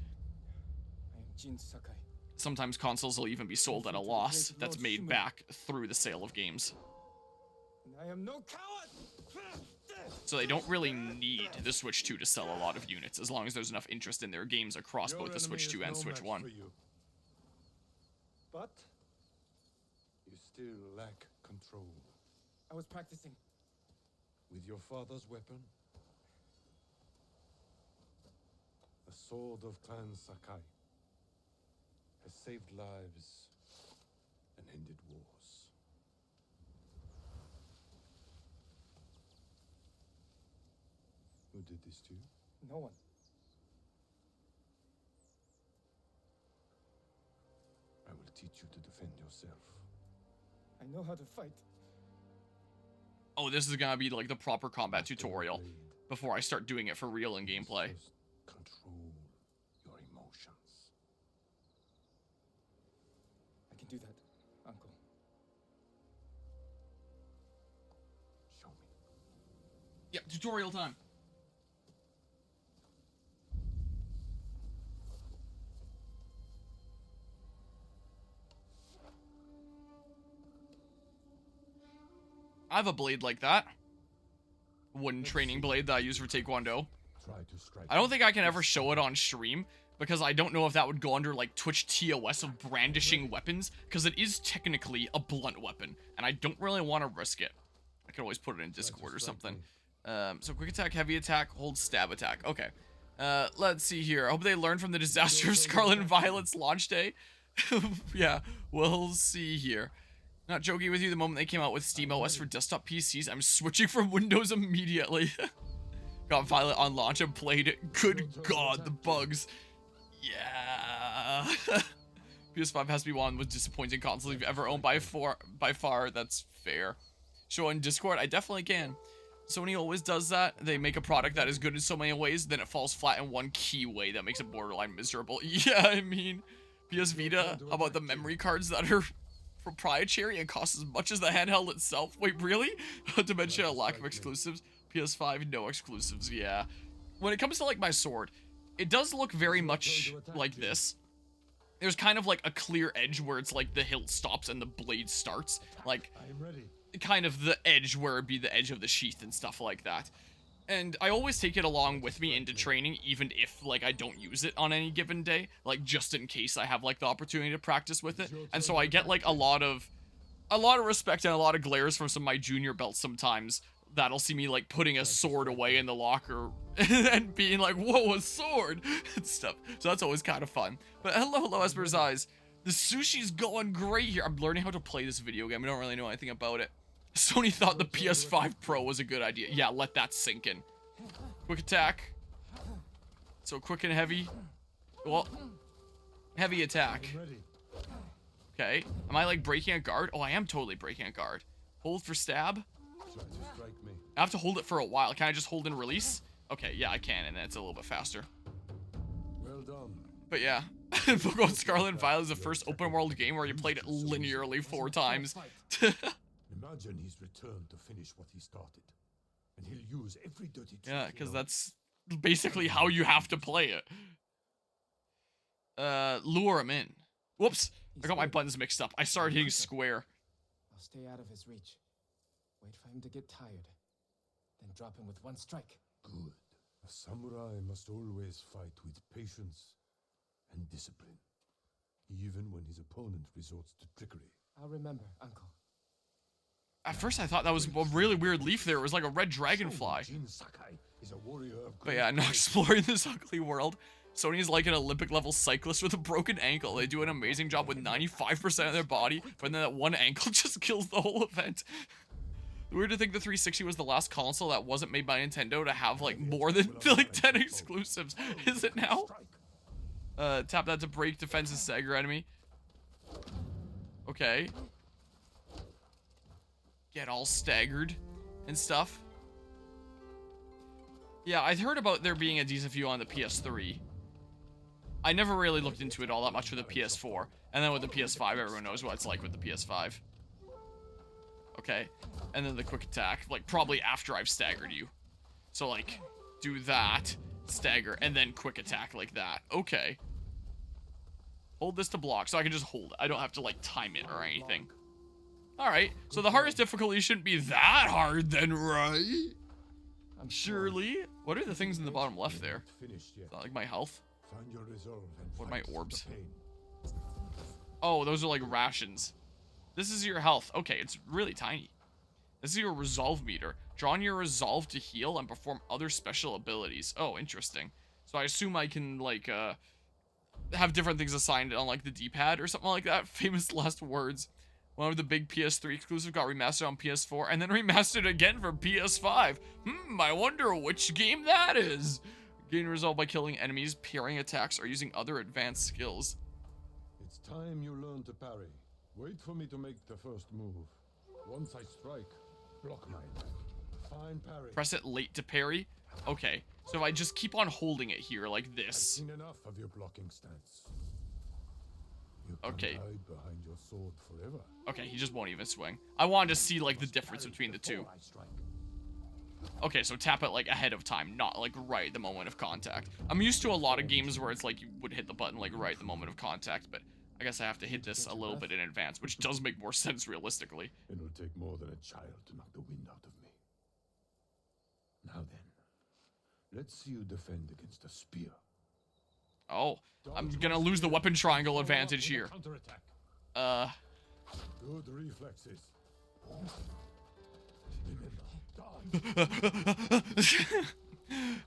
Speaker 1: Sometimes consoles will even be sold at a loss that's made back through the sale of games.
Speaker 2: I am no coward!
Speaker 1: So they don't really need the Switch 2 to sell a lot of units, as long as there's enough interest in their games across both the Switch 2 and Switch 1.
Speaker 2: But you still lack control.
Speaker 5: I was practicing.
Speaker 2: With your father's weapon? The sword of Clan Sakai has saved lives and ended wars. Who did this to you?
Speaker 5: No one.
Speaker 2: I will teach you to defend yourself.
Speaker 5: I know how to fight.
Speaker 1: Oh, this is gonna be like the proper combat tutorial before I start doing it for real in gameplay.
Speaker 2: First, control your emotions.
Speaker 5: I can do that, Uncle.
Speaker 2: Show me.
Speaker 1: Yep, tutorial time. I have a blade like that. Wooden training blade that I use for Taekwondo.
Speaker 2: Try to strike.
Speaker 1: I don't think I can ever show it on stream, because I don't know if that would go under like Twitch TOS of brandishing weapons, because it is technically a blunt weapon, and I don't really want to risk it. I could always put it in Discord or something. So quick attack, heavy attack, hold stab attack. Okay. Let's see here. I hope they learned from the disaster of Scarlet and Violet's launch day. Yeah, we'll see here. Not joking with you, the moment they came out with SteamOS for desktop PCs, I'm switching from Windows immediately. Got Violet on launch and played it. Good God, the bugs. Yeah. PS5 has to be one of the most disappointing consoles you've ever owned by far. That's fair. Show in Discord, I definitely can. Sony always does that. They make a product that is good in so many ways, then it falls flat in one key way that makes it borderline miserable. Yeah, I mean, PS Vita, how about the memory cards that are proprietary and cost as much as the handheld itself? Wait, really? To mention a lack of exclusives. PS5, no exclusives, yeah. When it comes to like my sword, it does look very much like this. There's kind of like a clear edge where it's like the hilt stops and the blade starts. Like, kind of the edge where it'd be the edge of the sheath and stuff like that. And I always take it along with me into training, even if, like, I don't use it on any given day, like, just in case I have, like, the opportunity to practice with it. And so I get, like, a lot of respect and a lot of glares from some of my junior belts sometimes that'll see me, like, putting a sword away in the locker and being like, whoa, a sword, and stuff. So that's always kind of fun. But hello, Esper's Eyes. The sushi's going great here. I'm learning how to play this video game. I don't really know anything about it. Sony thought the PS5 Pro was a good idea. Yeah, let that sink in. Quick attack. So quick and heavy. Well, heavy attack. Okay. Am I like breaking a guard? Oh, I am totally breaking a guard. Hold for stab. I have to hold it for a while. Can I just hold and release? Okay, yeah, I can, and it's a little bit faster.
Speaker 2: Well done.
Speaker 1: But yeah, Pokemon Scarlet and Violet is the first open world game where you played it linearly 4 times.
Speaker 2: Imagine he's returned to finish what he started, and he'll use every dirty trick.
Speaker 1: Yeah, because that's basically how you have to play it. Lure him in. Whoops, I got my buttons mixed up. I started hitting square.
Speaker 5: I'll stay out of his reach. Wait for him to get tired. Then drop him with one strike.
Speaker 2: Good. A samurai must always fight with patience and discipline, even when his opponent resorts to trickery.
Speaker 5: I'll remember, Uncle.
Speaker 1: At first, I thought that was a really weird leaf there. It was like a red dragonfly.
Speaker 3: Jin Sakai is a warrior of
Speaker 1: But yeah, not exploring this ugly world. Sony's like an Olympic-level cyclist with a broken ankle. They do an amazing job with 95% of their body, but then that one ankle just kills the whole event. Weird to think the 360 was the last console that wasn't made by Nintendo to have like more than like 10 exclusives. Is it now? Tap that to break defenses, stagger enemy. Okay. Get all staggered and stuff. Yeah, I'd heard about there being a decent view on the PS3. I never really looked into it all that much with the PS4. And then with the PS5, everyone knows what it's like with the PS5. Okay. And then the quick attack, like probably after I've staggered you. So like, do that, stagger, and then quick attack like that. Okay. Hold this to block, so I can just hold it. I don't have to like time it or anything. Alright, so the hardest difficulty shouldn't be that hard then, right? Surely. What are the things in the bottom left there? Is that like my health? What are my orbs? Oh, those are like rations. This is your health. Okay, it's really tiny. This is your resolve meter. Draw on your resolve to heal and perform other special abilities. Oh, interesting. So I assume I can like have different things assigned on like the D-pad or something like that. Famous last words. One of the big PS3 exclusive got remastered on PS4 and then remastered again for PS5. I wonder which game that is. Gain resolve by killing enemies, parrying attacks, or using other advanced skills.
Speaker 6: It's time you learn to parry. Wait for me to make the first move. Once I strike, block my attack. Fine parry.
Speaker 1: Press it late to parry. Okay, so if I just keep on holding it here like
Speaker 6: I've
Speaker 1: this.
Speaker 6: seen enough of your blocking stance. You can
Speaker 1: Okay.
Speaker 6: hide behind your sword forever.
Speaker 1: Okay, he just won't even swing. I wanted to see like the difference between the two.
Speaker 6: Before I strike.
Speaker 1: Okay, so tap it like ahead of time, not like right at the moment of contact. I'm used to a lot of games where it's like you would hit the button like right at the moment of contact, but I guess I have to hit this a little bit in advance, which does make more sense realistically.
Speaker 6: It'll take more than a child to knock the wind out of me. Now then, let's see you defend against a spear.
Speaker 1: Oh, I'm gonna lose the weapon triangle advantage here.
Speaker 6: Counterattack. Good reflexes.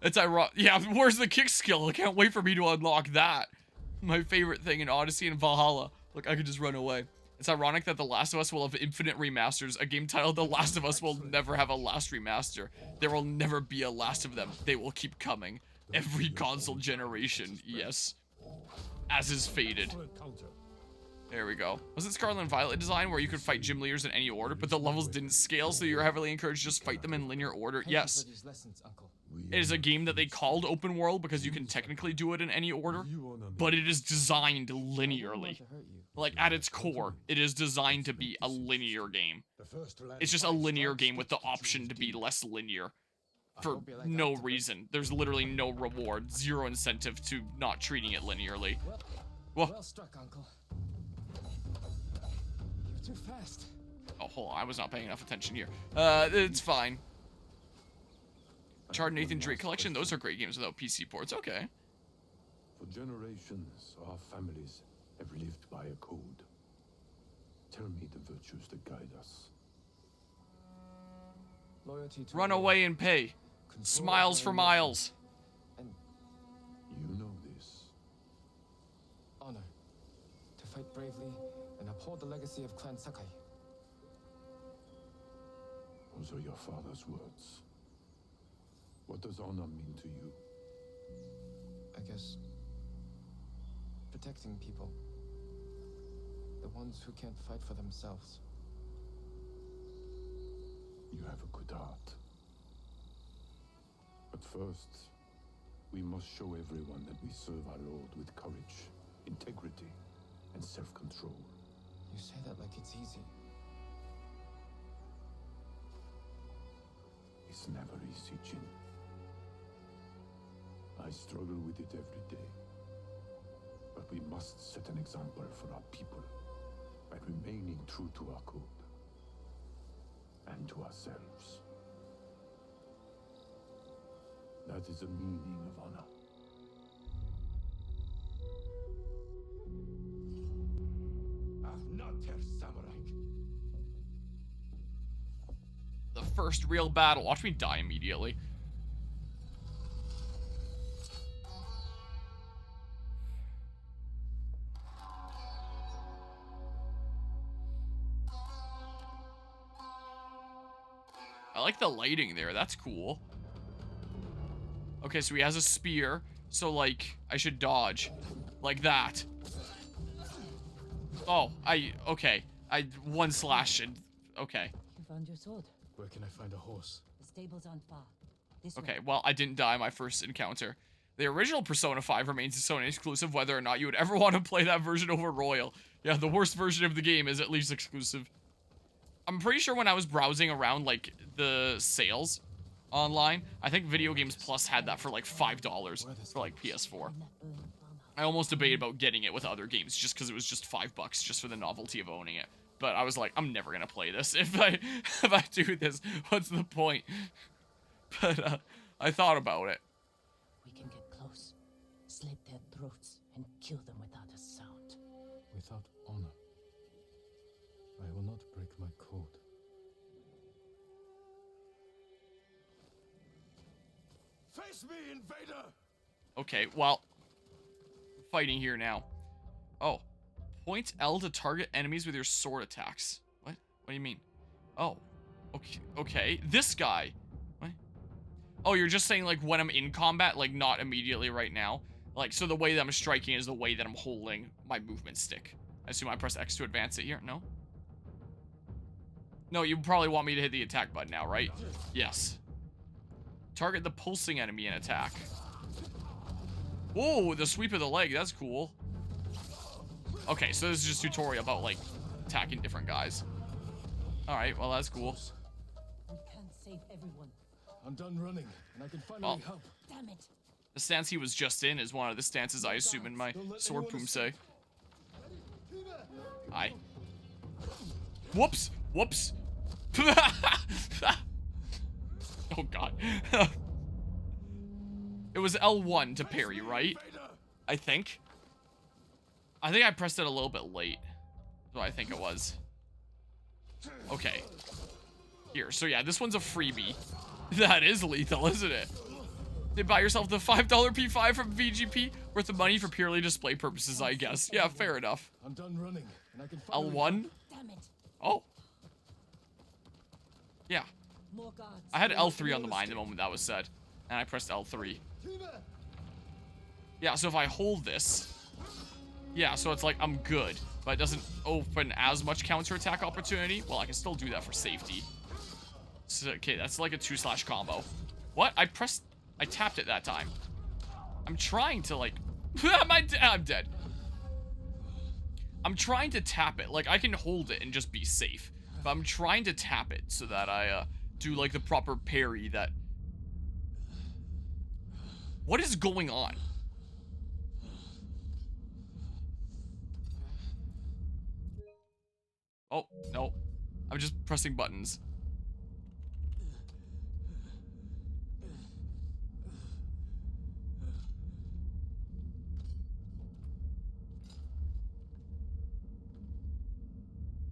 Speaker 1: It's ironic. Yeah, where's the kick skill? I can't wait for me to unlock that. My favorite thing in Odyssey and Valhalla. Look, I could just run away. It's ironic that The Last of Us will have infinite remasters. A game titled The Last of Us will never have a last remaster. There will never be a last of them. They will keep coming. Every console generation, yes. As is fated.
Speaker 6: Excellent counter.
Speaker 1: There we go. Was it Scarlet and Violet design where you could fight gym leaders in any order, but the levels didn't scale, so you're heavily encouraged to just fight them in linear order?
Speaker 5: Thank you
Speaker 1: Yes.
Speaker 5: for these lessons, Uncle.
Speaker 1: It is a game that they called open world because you can technically do it in any order, but it is designed
Speaker 5: I didn't
Speaker 1: linearly.
Speaker 5: want to hurt you.
Speaker 1: Like, at its core, it is designed to be a linear game.
Speaker 6: The first to land
Speaker 1: It's just a
Speaker 6: 5
Speaker 1: linear
Speaker 6: strikes
Speaker 1: game with the
Speaker 6: gets to
Speaker 1: option
Speaker 6: choose
Speaker 1: to be
Speaker 6: team.
Speaker 1: less linear.
Speaker 5: I
Speaker 1: For
Speaker 5: hope you like
Speaker 1: no
Speaker 5: that.
Speaker 1: reason. There's literally no reward, zero incentive to not treating it linearly.
Speaker 5: Well,
Speaker 1: Whoa.
Speaker 5: well struck, Uncle. You're too fast.
Speaker 1: Oh, hold on, I was not paying enough attention here. It's fine. Chard Nathan Drake Collection, those are great games without PC ports, okay.
Speaker 6: For generations, our families have lived by a code. Tell me the virtues that guide us.
Speaker 5: Loyalty to
Speaker 1: Run
Speaker 5: the Lord,
Speaker 1: away and pay.
Speaker 5: control
Speaker 1: Smiles
Speaker 5: of
Speaker 1: for
Speaker 5: our
Speaker 1: miles.
Speaker 5: and
Speaker 6: You know this.
Speaker 5: honor. To fight bravely and uphold the legacy of Clan Sakai.
Speaker 6: Those are your father's words. What does honor mean to you?
Speaker 5: I guess protecting people. The ones who can't fight for themselves.
Speaker 6: You have a good heart. But first, we must show everyone that we serve our Lord with courage, integrity, and self-control.
Speaker 5: You say that like it's easy.
Speaker 6: It's never easy, Jin. I struggle with it every day. But we must set an example for our people by remaining true to our code and to ourselves. That is the meaning of honor. Samurai
Speaker 1: first real battle. Watch me die immediately. I like the lighting there. That's cool. Okay, so he has a spear. So, like, I should dodge. Like that. Oh, okay. One slash and, okay.
Speaker 4: You found your sword.
Speaker 2: Where can I find a horse?
Speaker 4: The stable's on far. This
Speaker 1: Okay,
Speaker 4: way.
Speaker 1: well, I didn't die my first encounter. The original Persona 5 remains a Sony exclusive, whether or not you would ever want to play that version over Royal. Yeah, the worst version of the game is at least exclusive. I'm pretty sure when I was browsing around, like, the sales online, I think Video Games Plus had that for, like, $5 for, like, PS4. I almost debated about getting it with other games just because it was just $5 just for the novelty of owning it. But I was like, I'm never gonna play this. If I do this, what's the point? But I thought about it.
Speaker 4: We can get close, slit their throats, and kill them without a sound.
Speaker 2: Without honor. I will not break my code.
Speaker 3: Face me, invader!
Speaker 1: Okay, well, fighting here now. Oh, point L to target enemies with your sword attacks. What? What do you mean? Oh, okay. This guy. What? Oh, you're just saying, like, when I'm in combat, like, not immediately right now. Like, so the way that I'm striking is the way that I'm holding my movement stick. I assume I press X to advance it here. No? No, you probably want me to hit the attack button now, right? Yes. Target the pulsing enemy and attack. Whoa, the sweep of the leg. That's cool. Okay, so this is just tutorial about, like, attacking different guys. Alright, well, that's cool.
Speaker 4: We can't save everyone.
Speaker 2: I'm done running, and I can finally help.
Speaker 4: Damn it.
Speaker 1: The stance he was just in is one of the stances I assume in my sword poomsae. Hi. Whoops! Whoops! Oh god. It was L1 to parry, right? I think. I think I pressed it a little bit late. So I think it was. Okay. Here, so yeah, this one's a freebie. That is lethal, isn't it? Did buy yourself the $5 P5 from VGP? Worth the money for purely display purposes, I guess. Yeah, fair enough.
Speaker 2: I'm done running, and I can finally
Speaker 1: L1?
Speaker 4: Damn it.
Speaker 1: Oh. Yeah.
Speaker 4: More guards.
Speaker 1: I had L3 on the mind the moment that was said. And I pressed L3. Yeah, so if I hold this... Yeah, so it's like I'm good. But it doesn't open as much counterattack opportunity. Well, I can still do that for safety. So, okay, that's like a 2/ combo. What? I tapped it that time. I'm trying to, like... I'm dead. I'm trying to tap it. Like, I can hold it and just be safe. But I'm trying to tap it so that I, do, like, the proper parry that... What is going on? Oh, no. I'm just pressing buttons.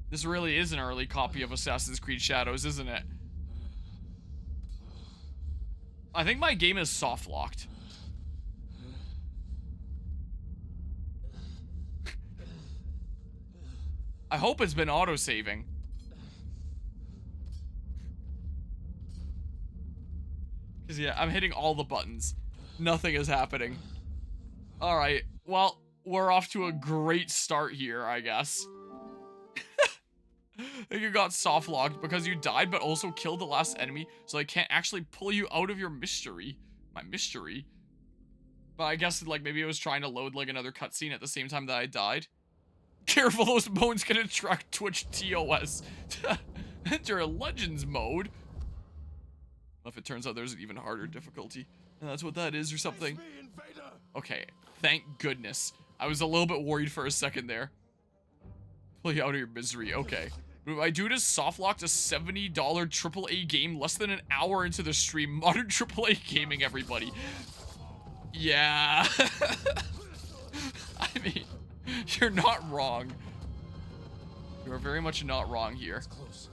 Speaker 1: This really is an early copy of Assassin's Creed Shadows, isn't it? I think my game is soft-locked. I hope it's been auto-saving. Because, yeah, I'm hitting all the buttons. Nothing is happening. Alright, well, we're off to a great start here, I guess. I think you got soft-locked because you died, but also killed the last enemy, so I can't actually pull you out of your mystery. My mystery. But I guess, like, maybe it was trying to load, like, another cutscene at the same time that I died. Careful, those bones can attract Twitch TOS. Enter Legends mode. Well, if it turns out there's an even harder difficulty. And that's what that is or something. Okay, thank goodness. I was a little bit worried for a second there. Pull you out of your misery, okay. My dude is soft-locked a $70 AAA game less than an hour into the stream. Modern AAA gaming, everybody. Yeah. I mean, you're not wrong. You are very much not wrong here.
Speaker 2: Close.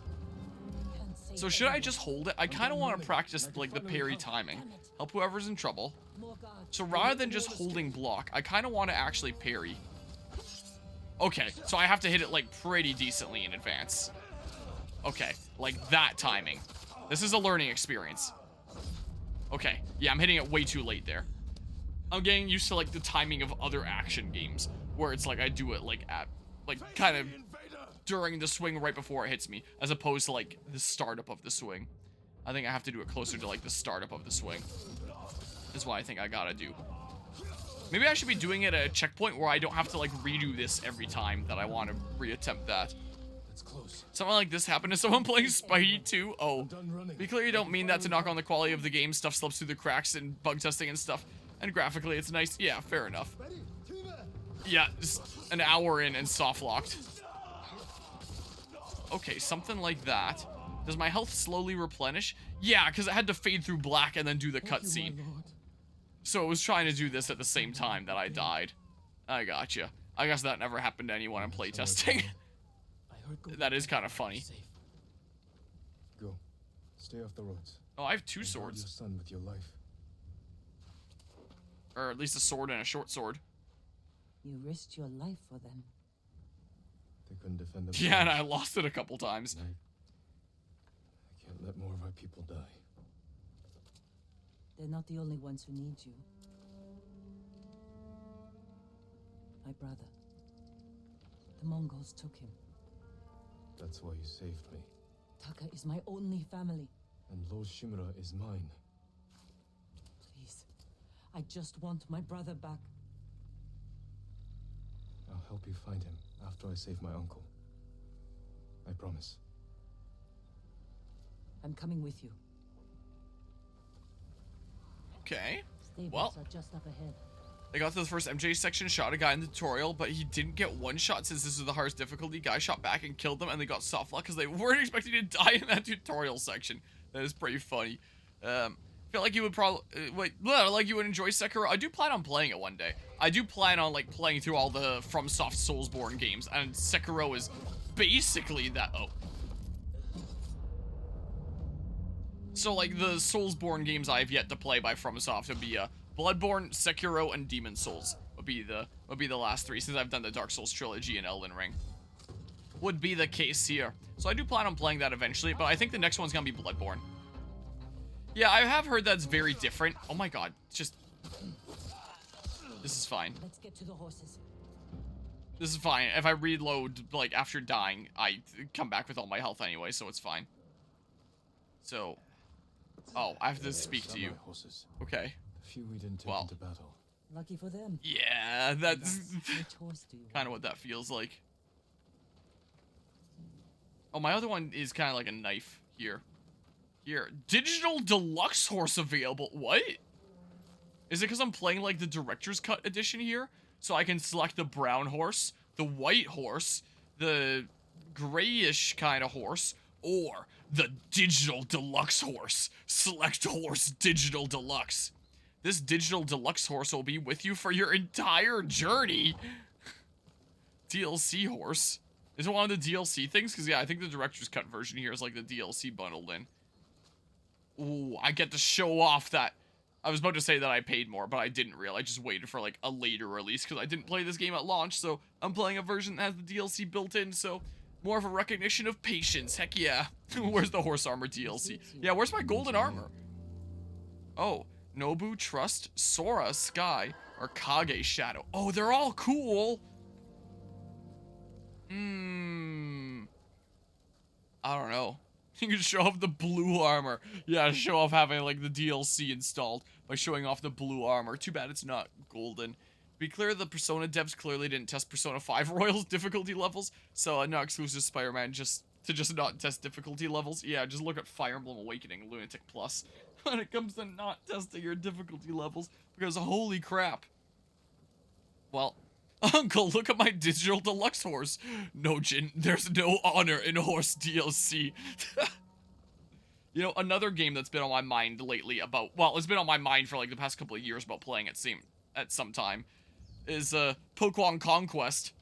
Speaker 4: Can't save
Speaker 1: So should I just hold it? I kind of want to practice like the parry timing. Help whoever's in trouble. So rather than just holding block, I kind of want to actually parry. Okay, so I have to hit it like pretty decently in advance. Okay, like that timing. This is a learning experience. Okay, yeah, I'm hitting it way too late there. I'm getting used to like the timing of other action games where it's like I do it like at like kind of during the swing right before it hits me, as opposed to like the startup of the swing. I think I have to do it closer to like the startup of the swing. Is what I think I gotta do. Maybe I should be doing it at a checkpoint where I don't have to like redo this every time that I want to reattempt that.
Speaker 2: It's close.
Speaker 1: Something like this happened to someone playing Spidey 2. Oh,
Speaker 2: Done running.
Speaker 1: be clear you don't mean that to knock on the quality of the game. Stuff slips through the cracks and bug testing and stuff. And graphically, it's nice. Yeah, fair enough. Yeah, just an hour in and soft locked. Okay, something like that. Does my health slowly replenish? Yeah, because it had to fade through black and then do the cutscene. So it was trying to do this at the same time that I died. I gotcha. I guess that never happened to anyone in playtesting. That is kind of funny.
Speaker 2: Go. Stay off the roads.
Speaker 1: Oh, I have two
Speaker 2: And guard
Speaker 1: swords.
Speaker 2: your son with your life.
Speaker 1: Or at least a sword and a short sword.
Speaker 4: You risked your life for them.
Speaker 2: They couldn't defend themselves.
Speaker 1: Yeah, and I lost it a couple times.
Speaker 2: I can't let more of our people die.
Speaker 4: They're not the only ones who need you. My brother. The Mongols took him.
Speaker 2: That's why you saved me.
Speaker 4: Taka is my only family.
Speaker 2: And Lord Shimura is mine.
Speaker 4: Please. I just want my brother back.
Speaker 2: I'll help you find him after I save my uncle. I promise.
Speaker 4: I'm coming with you.
Speaker 1: Okay.
Speaker 4: Stables
Speaker 1: Well.
Speaker 4: are just up ahead.
Speaker 1: I got to the first MJ section, shot a guy in the tutorial, but he didn't get one shot since this was the hardest difficulty. Guy shot back and killed them, and they got soft lock because they weren't expecting to die in that tutorial section. That is pretty funny. Feel like you would probably like you would enjoy Sekiro. I do plan on playing it one day. I do plan on like playing through all the FromSoft Soulsborne games, and Sekiro is basically that. Oh. So like the Soulsborne games I have yet to play by FromSoft would be Bloodborne, Sekiro, and Demon Souls would be the last three, since I've done the Dark Souls trilogy and Elden Ring. Would be the case here. So I do plan on playing that eventually, but I think the next one's gonna be Bloodborne. Yeah, I have heard that's very different. Oh my god, just... This is fine.
Speaker 4: Let's get to the horses.
Speaker 1: This is fine. If I reload, like, after dying, I come back with all my health anyway, so it's fine. So... Oh, I have to speak to you.
Speaker 2: Horses.
Speaker 1: Okay.
Speaker 2: The few we didn't take
Speaker 1: Well.
Speaker 2: into battle.
Speaker 4: Lucky for them.
Speaker 1: Yeah, that's
Speaker 4: Which horse do you
Speaker 1: kind of what that feels like. Oh, my other one is kind of like a knife here. Here. Digital Deluxe horse available. What? Is it because I'm playing like the Director's Cut edition here? So I can select the brown horse, the white horse, the grayish kind of horse, or the Digital Deluxe horse. Select horse Digital Deluxe. This Digital Deluxe horse will be with you for your entire journey. DLC horse. Is it one of the DLC things? Because, yeah, I think the Director's Cut version here is like the DLC bundled in. Ooh, I get to show off that. I was about to say that I paid more, but I didn't really. I just waited for, like, a later release because I didn't play this game at launch, so I'm playing a version that has the DLC built in, so more of a recognition of patience. Heck yeah. Where's the horse armor DLC? Yeah, where's my golden armor? Oh, Nobu, Trust, Sora, Sky, or Kage, Shadow. Oh, they're all cool. I don't know. You can show off the blue armor. Yeah, show off having, like, the DLC installed by showing off the blue armor. Too bad it's not golden. To be clear, the Persona devs clearly didn't test Persona 5 Royal's difficulty levels, so not exclusive Spider-Man just not test difficulty levels. Yeah, just look at Fire Emblem Awakening Lunatic Plus when it comes to not testing your difficulty levels, because holy crap. Well, Uncle, look at my Digital Deluxe horse. No, Jin, there's no honor in horse DLC. You know, another game that's been on my mind lately about, well, it's been on my mind for like the past couple of years about playing at some time, is Pokemon Conquest.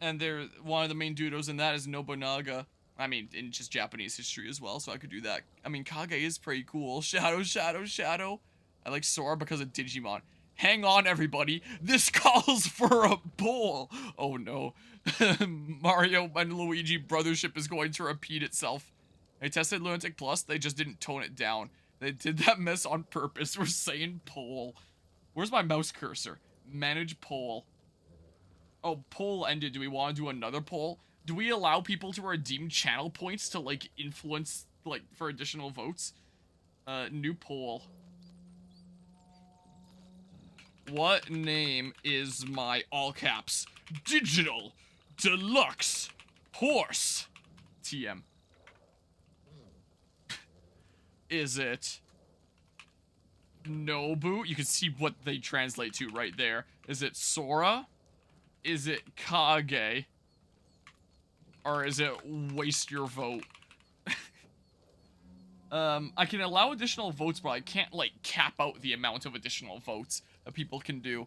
Speaker 1: And one of the main dudos in that is Nobunaga. I mean, in just Japanese history as well, so I could do that. I mean, Kage is pretty cool. Shadow, shadow, shadow. I like Sora because of Digimon. Hang on, everybody. This calls for a poll. Oh, no. Mario and Luigi brothership is going to repeat itself. They tested Lunatic Plus. They just didn't tone it down. They did that mess on purpose. We're saying poll. Where's my mouse cursor? Manage poll. Oh, poll ended. Do we want to do another poll? Do we allow people to redeem channel points to, like, influence, like, for additional votes? New poll. What name is my, all caps, digital deluxe horse? TM. Is it Nobu? You can see what they translate to right there. Is it Sora? Is it Kage? Or is it waste your vote? I can allow additional votes, but I can't, like, cap out the amount of additional votes that people can do.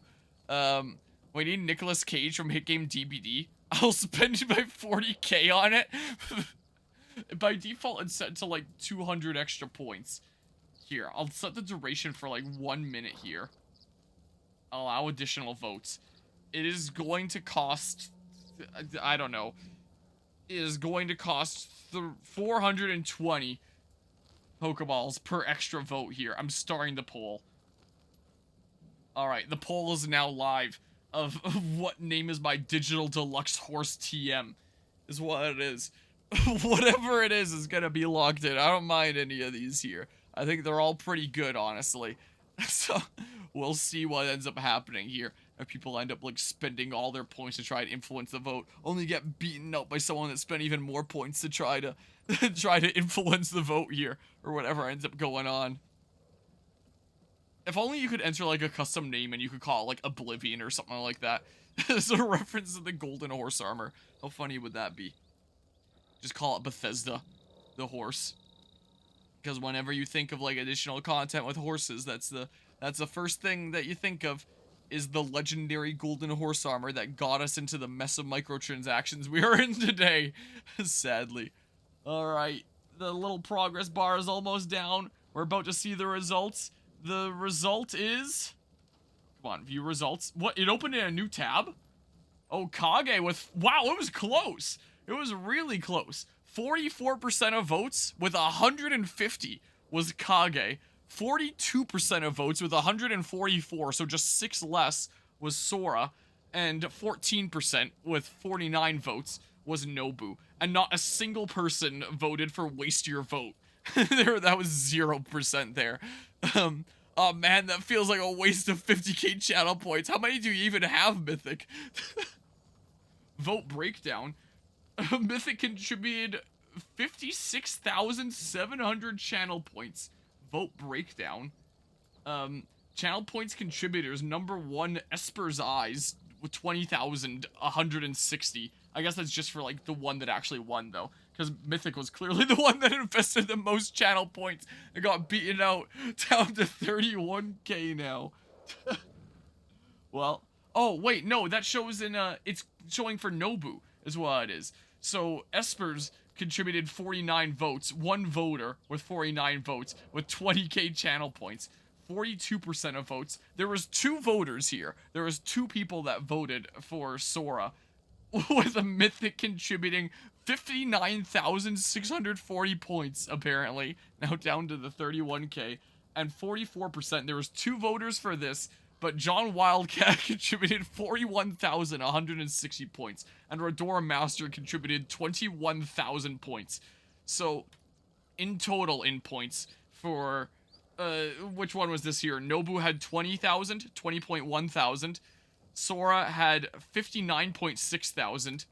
Speaker 1: We need Nicolas Cage from Hit Game DBD. I'll spend my 40k on it. By default, it's set to, like, 200 extra points. Here, I'll set the duration for, like, 1 minute here. Allow additional votes. It is going to cost, I don't know, it is going to cost 420 Pokeballs per extra vote here. I'm starting the poll. Alright, the poll is now live of what name is my digital deluxe horse TM is what it is. Whatever it is gonna be logged in. I don't mind any of these here. I think they're all pretty good, honestly. So, we'll see what ends up happening here. If people end up, like, spending all their points to try and influence the vote, only get beaten out by someone that spent even more points to try to influence the vote here, or whatever ends up going on. If only you could enter, like, a custom name and you could call it, like, Oblivion or something like that. As a reference to the golden horse armor. How funny would that be? Just call it Bethesda, the horse. Because whenever you think of, like, additional content with horses, that's the first thing that you think of, is the legendary golden horse armor that got us into the mess of microtransactions we are in today. Sadly. Alright, the little progress bar is almost down. We're about to see the results. The result is... Come on, view results. What, it opened in a new tab? Oh, Kage with... Wow, it was close. It was really close. 44% of votes with 150 was Kage. 42% of votes with 144, so just 6 less, was Sora. And 14% with 49 votes was Nobu. And not a single person voted for waste your vote. That was 0% there. Oh man, that feels like a waste of 50k channel points. How many do you even have, Mythic? Vote breakdown. Mythic contributed 56,700 channel points. Vote breakdown. Channel points contributors. Number 1, Esper's Eyes with 20,160. I guess that's just for, like, the one that actually won, though. Because Mythic was clearly the one that invested the most channel points and got beaten out down to 31k now. Well, oh, wait, no, that shows in, it's showing for Nobu, is what it is. So, Esper's contributed 49 votes, 1 voter with 49 votes, with 20k channel points, 42% of votes. There was 2 voters here. There was 2 people that voted for Sora, with a Mythic contributing 59,640 points, apparently. Now down to the 31k. And 44%. There was 2 voters for this, but John Wildcat contributed 41,160 points. And Rodora Master contributed 21,000 points. So, in total, in points, for... which one was this here? Nobu had 20,000, 20.1 thousand. Sora had 59.6 thousand.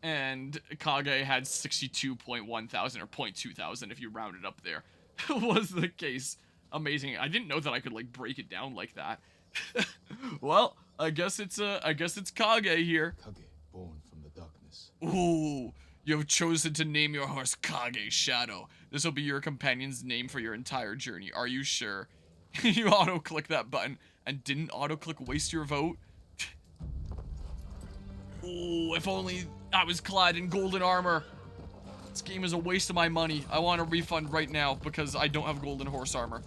Speaker 1: And Kage had 62.1 thousand, or 0.2 thousand if you round it up there. Was the case. Amazing. I didn't know that I could, like, break it down like that. Well, I guess it's Kage here.
Speaker 2: Kage, born from the darkness.
Speaker 1: Ooh, you have chosen to name your horse Kage Shadow. This will be your companion's name for your entire journey. Are you sure? You auto-click that button and didn't auto-click waste your vote? Ooh, if only I was clad in golden armor. This game is a waste of my money. I want a refund right now because I don't have golden horse armor.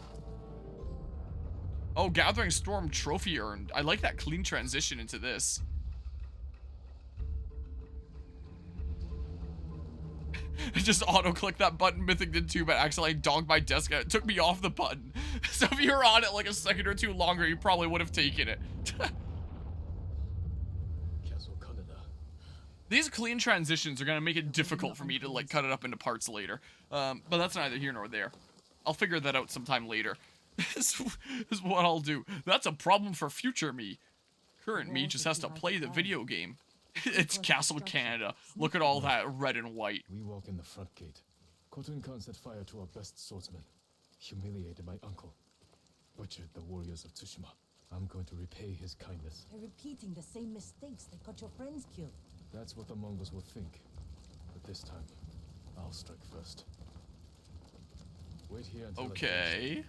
Speaker 1: Oh, Gathering Storm trophy earned. I like that clean transition into this. Just auto-click that button. Mythic did too, but accidentally donked my desk and it took me off the button. So if you were on it like a second or two longer, you probably would have taken it. These clean transitions are going to make it difficult for me to like cut it up into parts later. But that's neither here nor there. I'll figure that out sometime later. This is what I'll do. That's a problem for future me. Current me just has to play the video game. It's Castle Canada. Look at all that red and white.
Speaker 2: We walk in the front gate. Khotun Khan set fire to our best swordsman. Humiliated my uncle. Butchered the warriors of Tsushima. I'm going to repay his kindness.
Speaker 4: They're repeating the same mistakes that got your friends killed.
Speaker 2: That's what the Mongols will think. But this time, I'll strike first. Wait here until
Speaker 1: Okay.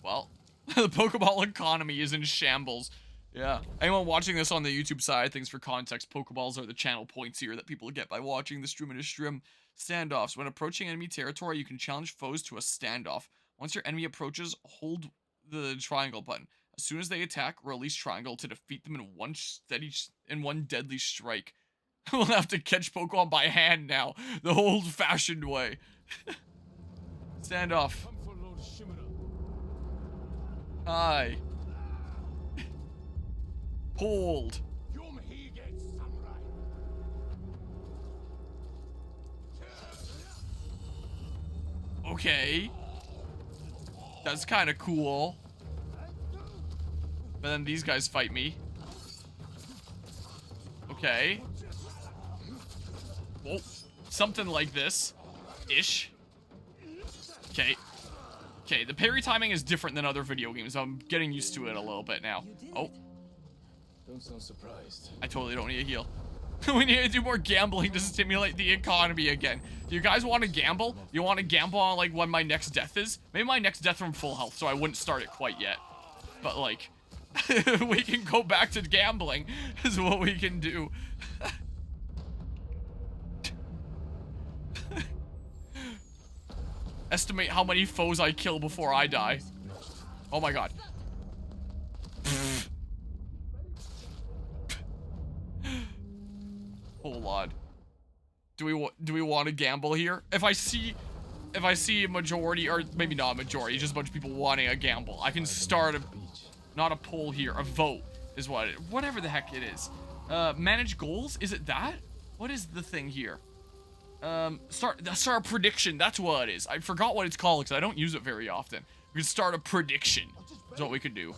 Speaker 1: Well, the Pokeball economy is in shambles. Yeah. Anyone watching this on the YouTube side, thanks for context. Pokeballs are the channel points here that people get by watching the stream and a stream. Standoffs. When approaching enemy territory, you can challenge foes to a standoff. Once your enemy approaches, hold the triangle button. As soon as they attack, release triangle to defeat them in one deadly strike. We'll have to catch Pokemon by hand now, the old-fashioned way. Standoff. Hi. Hold. Okay. That's kind of cool. But then these guys fight me. Okay. Whoa. Something like this. Ish. Okay. Okay, the parry timing is different than other video games. I'm getting used to it a little bit now. Oh.
Speaker 2: Don't sound surprised.
Speaker 1: I totally don't need a heal. We need to do more gambling to stimulate the economy again. Do you guys want to gamble? You want to gamble on, like, when my next death is? Maybe my next death from full health, so I wouldn't start it quite yet. But, like, we can go back to gambling is what we can do. Estimate how many foes I kill before I die. Oh my god. Hold on. Do we want to gamble here? If I see a majority, or maybe not a majority, just a bunch of people wanting a gamble, I can start a, not a poll here, a vote is what it, whatever the heck it is. Manage goals? Is it that? What is the thing here? Start a prediction. That's what it is. I forgot what it's called because I don't use it very often. We can start a prediction. Is what we could do.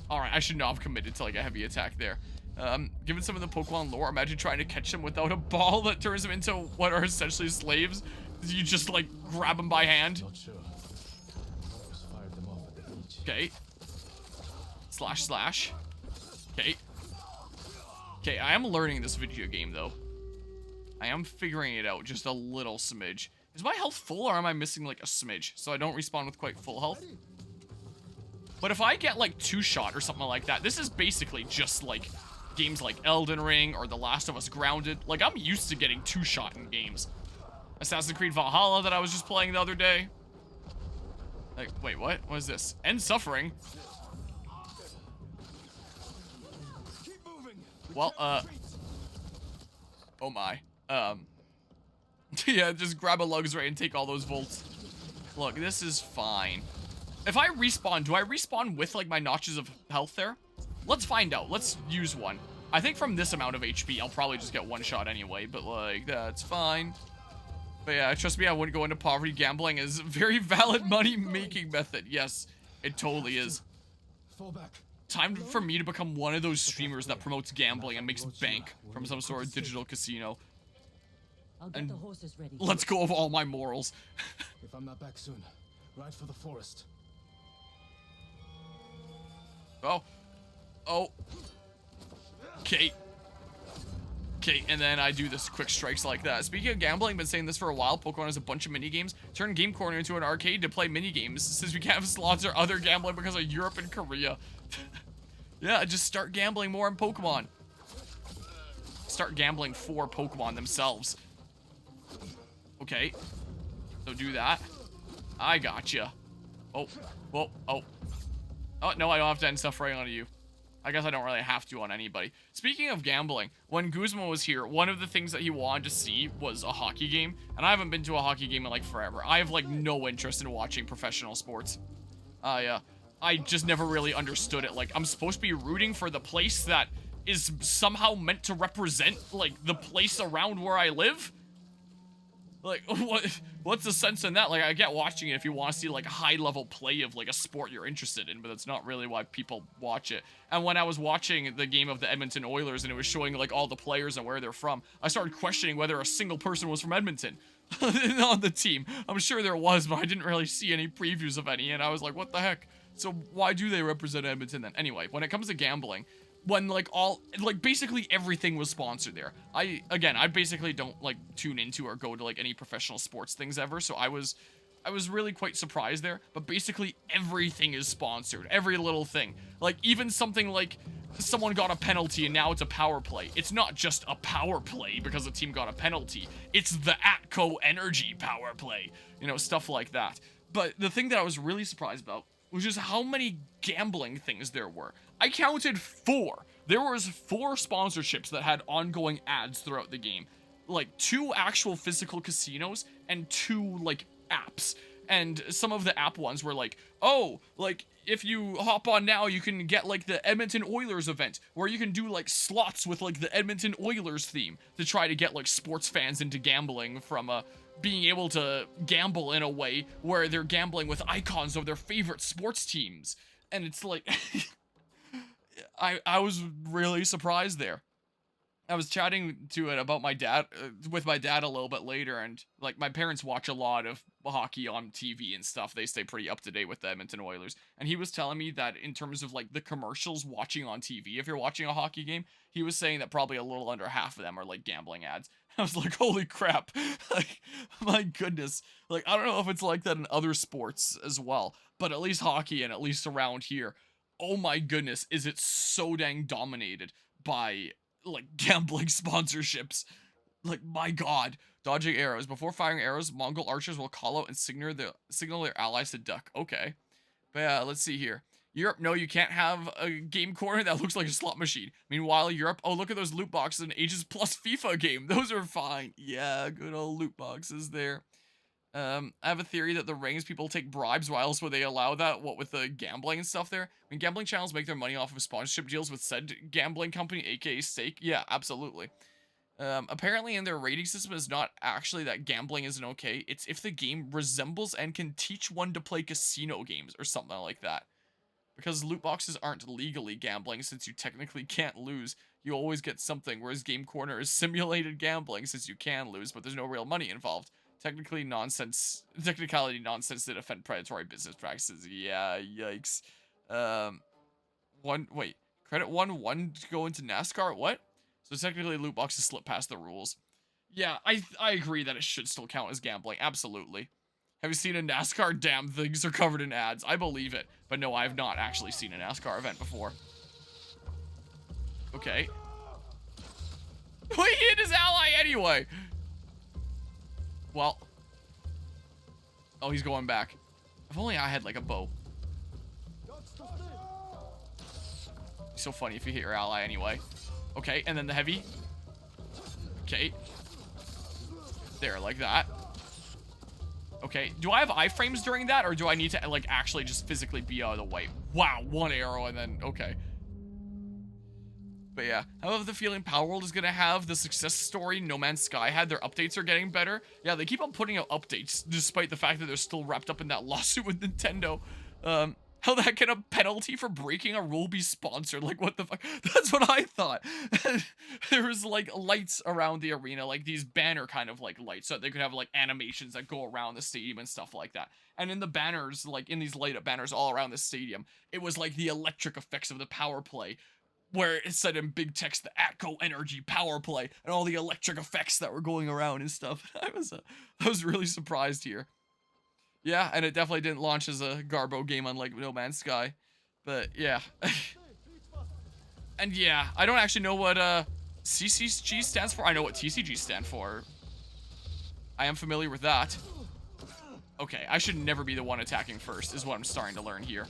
Speaker 1: All right, I should not have committed to like a heavy attack there. Given some of the Pokemon lore, imagine trying to catch them without a ball that turns them into what are essentially slaves. You just like grab them by hand.
Speaker 2: Not sure. Just fired them off at the beach.
Speaker 1: Okay. Slash slash. Okay. Okay, I am learning this video game though. I am figuring it out just a little smidge. Is my health full or am I missing like a smidge? So I don't respawn with quite full health. But if I get like 2-shot or something like that, this is basically just like games like Elden Ring or The Last of Us Grounded. Like I'm used to getting 2-shot in games. Assassin's Creed Valhalla that I was just playing the other day. Like, wait, what? What is this? End suffering. Well, oh my. Yeah, just grab a Luxray and take all those volts. Look, this is fine. If I respawn, do I respawn with, like, my notches of health there? Let's find out. Let's use one. I think from this amount of HP, I'll probably just get 1 shot anyway, but, like, that's fine. But yeah, trust me, I wouldn't go into poverty. Gambling is a very valid money-making method. Yes, it totally is.
Speaker 2: Fall back.
Speaker 1: Time for me to become one of those streamers that promotes gambling and makes bank from some sort of digital casino.
Speaker 4: I'll get the horses ready.
Speaker 1: Let's go of all my morals.
Speaker 2: If I'm not back soon, ride for the forest.
Speaker 1: Oh. Oh. Okay. Okay, and then I do this quick strikes like that. Speaking of gambling, been saying this for a while. Pokemon has a bunch of mini-games. Turn Game Corner into an arcade to play mini-games since we can't have slots or other gambling because of Europe and Korea. Yeah, just start gambling more in Pokemon. Start gambling for Pokemon themselves. Okay. So do that. I gotcha. Oh. Whoa. Oh. Oh, no, I don't have to end stuff right onto you. I guess I don't really have to on anybody. Speaking of gambling, when Guzman was here, one of the things that he wanted to see was a hockey game. And I haven't been to a hockey game in like forever. I have like no interest in watching professional sports. I just never really understood it. Like, I'm supposed to be rooting for the place that is somehow meant to represent like the place around where I live. Like, what's the sense in that? Like, I get watching it if you want to see, like, a high-level play of, like, a sport you're interested in, but that's not really why people watch it. And when I was watching the game of the Edmonton Oilers and it was showing, like, all the players and where they're from, I started questioning whether a single person was from Edmonton on the team. I'm sure there was, but I didn't really see any previews of any, and I was like, what the heck? So why do they represent Edmonton then? Anyway, when it comes to gambling, when basically everything was sponsored there. I basically don't like tune into or go to like any professional sports things ever, so I was really quite surprised there, but basically everything is sponsored, every little thing. Like even something like someone got a penalty and now it's a power play. It's not just a power play because the team got a penalty. It's the Atco Energy power play. You know, stuff like that. But the thing that I was really surprised about was just how many gambling things there were. I counted 4. There was 4 sponsorships that had ongoing ads throughout the game. Like 2 actual physical casinos and 2 like apps. And some of the app ones were like, oh, like if you hop on now, you can get like the Edmonton Oilers event where you can do like slots with like the Edmonton Oilers theme to try to get like sports fans into gambling from being able to gamble in a way where they're gambling with icons of their favorite sports teams. And it's like, I was really surprised there. I was chatting to it about my dad, with my dad a little bit later, and like my parents watch a lot of hockey on TV and stuff. They stay pretty up to date with the Edmonton Oilers. And he was telling me that in terms of like the commercials watching on TV, if you're watching a hockey game, he was saying that probably a little under half of them are like gambling ads. I was like, holy crap. Like, my goodness. Like, I don't know if it's like that in other sports as well, but at least hockey and at least around here, oh my goodness, is it so dang dominated by like gambling sponsorships. Like, my god. Dodging arrows. Before firing arrows, Mongol archers will call out and signal their allies to duck. Okay. But yeah, let's see here. Europe, no, you can't have a game corner that looks like a slot machine. Meanwhile, Europe, oh, look at those loot boxes in Ages Plus FIFA game. Those are fine. Yeah, good old loot boxes there. I have a theory that the rings people take bribes. Why else would they allow that? What with the gambling and stuff there? I mean, gambling channels make their money off of sponsorship deals with said gambling company, aka Stake. Yeah, absolutely. Apparently in their rating system is not actually that gambling isn't okay. It's if the game resembles and can teach one to play casino games or something like that. Because loot boxes aren't legally gambling since you technically can't lose. You always get something, whereas Game Corner is simulated gambling since you can lose, but there's no real money involved. Technicality nonsense to defend predatory business practices. Yeah, yikes. Credit 1 to go into NASCAR? What? So technically loot boxes slip past the rules. Yeah, I agree that it should still count as gambling. Absolutely. Have you seen a NASCAR? Damn, things are covered in ads. I believe it. But no, I have not actually seen a NASCAR event before. Okay. He hit his ally anyway. Well. Oh, he's going back. If only I had like a bow. It's so funny if you hit your ally anyway. Okay, and then the heavy. Okay. There, like that. Okay, do I have iframes during that, or do I need to, like, actually just physically be out of the way? Wow, 1 arrow and then, okay. But yeah, I have the feeling Power World is gonna have the success story No Man's Sky had. Their updates are getting better. Yeah, they keep on putting out updates, despite the fact that they're still wrapped up in that lawsuit with Nintendo. How the heck can a penalty for breaking a rule be sponsored? Like, what the fuck? That's what I thought. There was, like, lights around the arena, like these banner kind of, like, lights, so they could have, like, animations that go around the stadium and stuff like that. And in the banners, like, in these light-up banners all around the stadium, it was, like, the electric effects of the power play, where it said in big text, the Atco Energy power play, and all the electric effects that were going around and stuff. I was really surprised here. Yeah, and it definitely didn't launch as a Garbo game unlike No Man's Sky. But, yeah. And yeah, I don't actually know what CCG stands for. I know what TCG stands for. I am familiar with that. Okay, I should never be the one attacking first, is what I'm starting to learn here.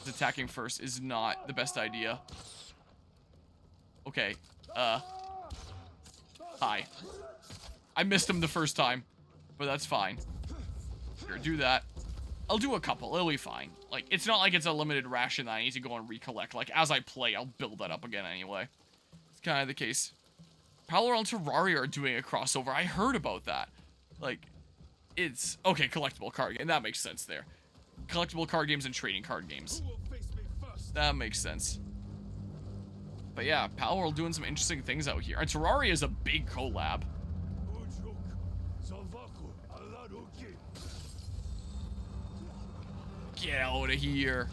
Speaker 1: Attacking first is not the best idea. Okay, hi. I missed him the first time, but that's fine. Here, do that. I'll do a couple, it'll be fine. Like, it's not like it's a limited ration that I need to go and recollect. Like, as I play, I'll build that up again anyway. It's kind of the case. Paolo and Terraria are doing a crossover. I heard about that. Like, it's... Okay, collectible card game. That makes sense there. Collectible card games and trading card games. That makes sense. But yeah, Palworld doing some interesting things out here. And Terraria is a big collab. Get out of here.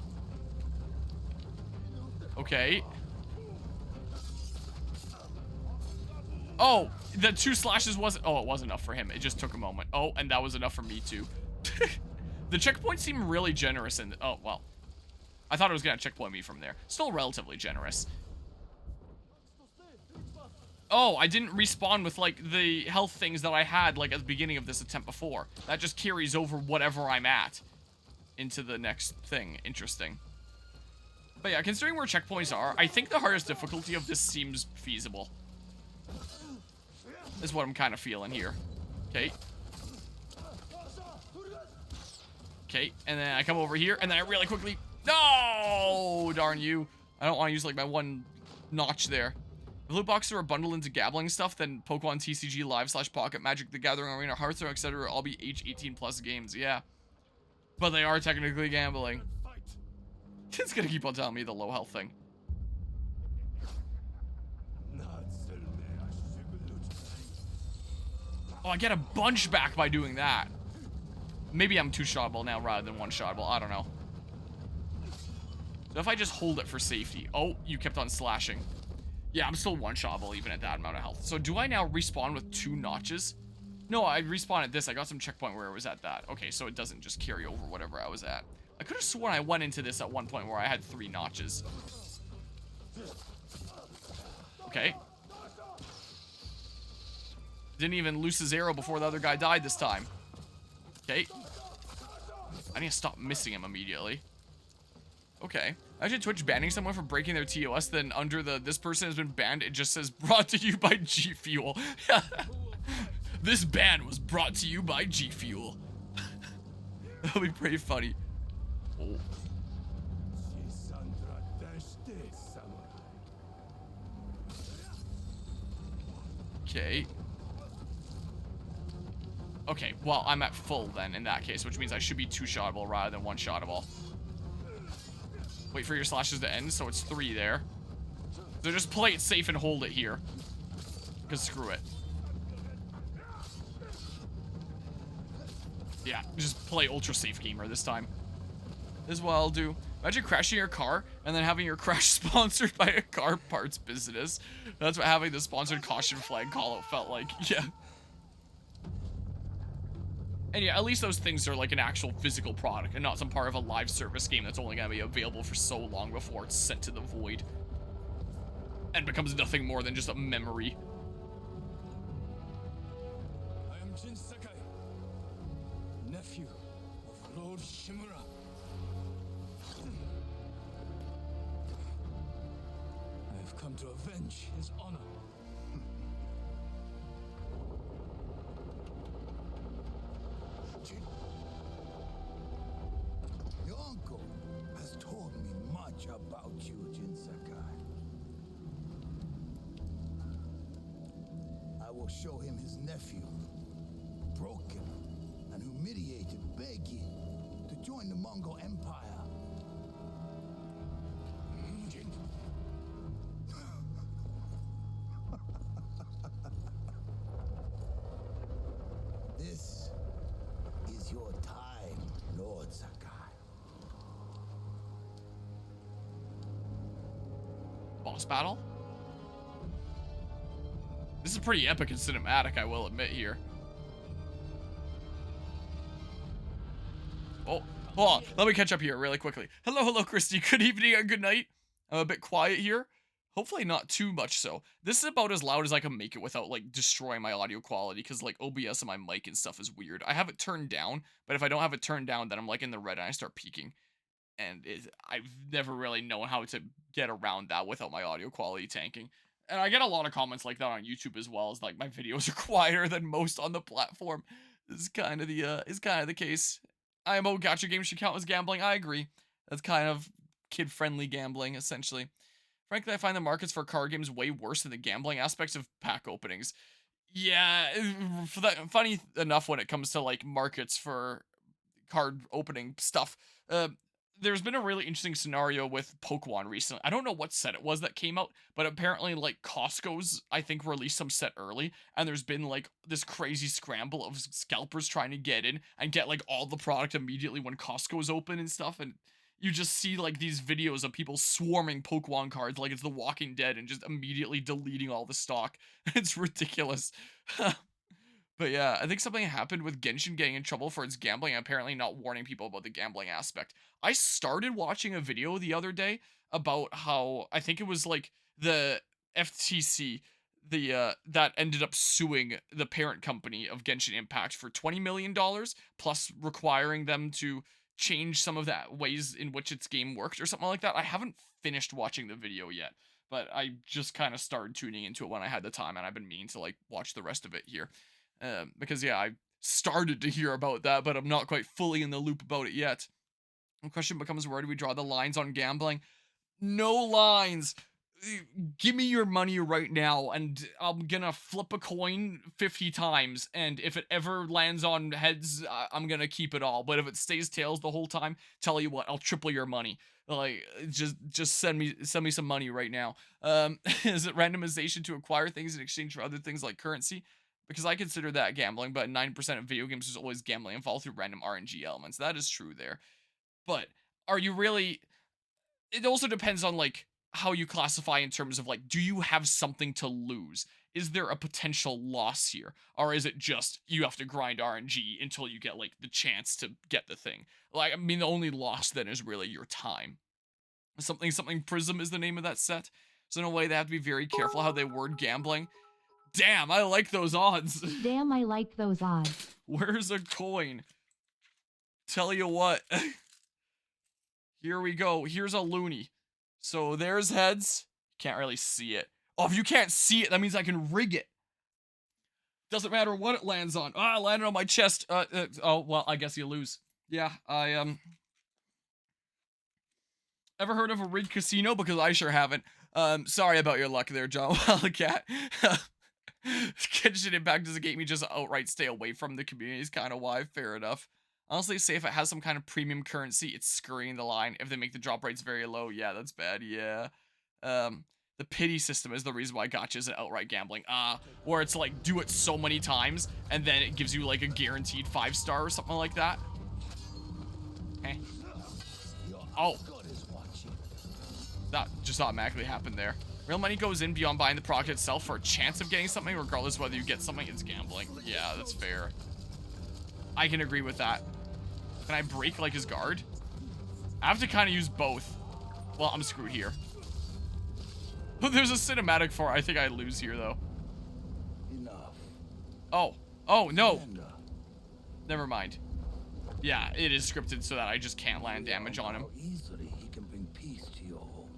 Speaker 1: Okay. Oh, the 2 slashes wasn't... Oh, it was enough for him. It just took a moment. Oh, and that was enough for me too. The checkpoints seem really generous in... Oh, well. I thought it was going to checkpoint me from there. Still relatively generous. Oh, I didn't respawn with, like, the health things that I had, like, at the beginning of this attempt before. That just carries over whatever I'm at into the next thing. Interesting. But yeah, considering where checkpoints are, I think the hardest difficulty of this seems feasible. Is what I'm kind of feeling here. Okay. Okay, and then I come over here, and then I really quickly... No! Darn you. I don't want to use, like, my one notch there. If loot boxes are bundled into gambling stuff, then Pokemon TCG Live / Pocket Magic, The Gathering Arena, Hearthstone, etc. all be H18 plus games. Yeah. But they are technically gambling. It's gonna keep on telling me the low health thing. Oh, I get a bunch back by doing that. Maybe I'm 2-shotable now rather than 1-shotable. I don't know. So if I just hold it for safety. Oh, you kept on slashing. Yeah, I'm still 1-shotable even at that amount of health. So do I now respawn with 2 notches? No, I respawn at this. I got some checkpoint where it was at that. Okay, so it doesn't just carry over whatever I was at. I could have sworn I went into this at one point where I had 3 notches. Okay. Didn't even loose his arrow before the other guy died this time. Okay. I need to stop missing him immediately. Okay. Actually, Twitch banning someone for breaking their TOS, then under the this person has been banned, it just says brought to you by G Fuel. This ban was brought to you by G Fuel. That'll be pretty funny. Oh. Okay. Okay, well, I'm at full then in that case, which means I should be 2-shotable rather than 1-shotable. Wait for your slashes to end, so it's 3 there. So just play it safe and hold it here. Because screw it. Yeah, just play ultra safe gamer this time. This is what I'll do. Imagine crashing your car and then having your crash sponsored by a car parts business. That's what having the sponsored caution flag call out felt like. Yeah. And yeah, at least those things are like an actual physical product and not some part of a live service game that's only going to be available for so long before it's sent to the void. And becomes nothing more than just a memory.
Speaker 2: I am Jin Sakai, nephew of Lord Shimura. I have come to avenge his honor.
Speaker 3: Your uncle has told me much about you, Jin Sakai. I will show him his nephew, broken and humiliated, begging to join the Mongol Empire. This is your time, Lord Sakai.
Speaker 1: Boss battle? This is pretty epic and cinematic, I will admit here. Oh, hold on. Let me catch up here really quickly. Hello, Christy. Good evening and good night. I'm a bit quiet here. Hopefully not too much so. This is about as loud as I can make it without like destroying my audio quality, because like OBS and my mic and stuff is weird. I have it turned down, but if I don't have it turned down, then I'm like in the red and I start peaking. And I've never really known how to get around that without my audio quality tanking. And I get a lot of comments like that on YouTube as well, as like my videos are quieter than most on the platform. This is kind of the case. IMO gacha games should count as gambling. I agree. That's kind of kid-friendly gambling, essentially. Frankly, I find the markets for card games way worse than the gambling aspects of pack openings. Yeah, funny enough when it comes to like markets for card opening stuff. There's been a really interesting scenario with Pokemon recently. I don't know what set it was that came out, but apparently like Costco's, I think, released some set early, and there's been like this crazy scramble of scalpers trying to get in and get like all the product immediately when Costco's open and stuff, and you just see like these videos of people swarming Pokemon cards like it's The Walking Dead and just immediately deleting all the stock. It's ridiculous. But yeah, I think something happened with Genshin getting in trouble for its gambling and apparently not warning people about the gambling aspect. I started watching a video the other day about how, I think it was like the FTC, that ended up suing the parent company of Genshin Impact for $20 million, plus requiring them to change some of that ways in which its game worked or something like that. I haven't finished watching the video yet, but I just kind of started tuning into it when I had the time, and I've been meaning to like watch the rest of it here. Because yeah, I started to hear about that, but I'm not quite fully in the loop about it yet. The question becomes, where do we draw the lines on gambling? No lines. Give me your money right now, and I'm gonna flip a coin 50 times, and if it ever lands on heads, I'm gonna keep it all. But if it stays tails the whole time, tell you what, I'll triple your money. Like, just send me some money right now. Is it randomization to acquire things in exchange for other things like currency? Because I consider that gambling, but 9% of video games is always gambling involved through random RNG elements. That is true there. But are you really... It also depends on, like, how you classify in terms of, like, do you have something to lose? Is there a potential loss here? Or is it just you have to grind RNG until you get, like, the chance to get the thing? Like, I mean, the only loss then is really your time. Something Prism is the name of that set. So in a way, they have to be very careful how they word gambling. Damn, I like those odds.
Speaker 7: Damn, I like those odds.
Speaker 1: Where's a coin? Tell you what. Here we go. Here's a loony. So there's heads. Can't really see it. Oh, if you can't see it, that means I can rig it. Doesn't matter what it lands on. Ah, it landed on my chest. Oh, well, I guess you lose. Yeah, Ever heard of a rigged casino? Because I sure haven't. Sorry about your luck there, John Wildcat. Genshin Impact doesn't get me just outright stay away from the community is kind of why. Fair enough. Honestly, say if it has some kind of premium currency, it's scurrying the line. If they make the drop rates very low, yeah, that's bad, yeah. The pity system is the reason why gacha isn't outright gambling. Where it's like, do it so many times, and then it gives you like a guaranteed 5-star or something like that. Okay. Oh. That just automatically happened there. Real money goes in beyond buying the product itself for a chance of getting something, regardless of whether you get something, it's gambling. Yeah, that's fair. I can agree with that. Can I break like his guard? I have to kind of use both. Well, I'm screwed here. But there's a cinematic for it. I think I lose here, though.
Speaker 3: Enough.
Speaker 1: Oh. Oh, no. Never mind. Yeah, it is scripted so that I just can't land damage on him.
Speaker 3: How easily he can bring peace to your home.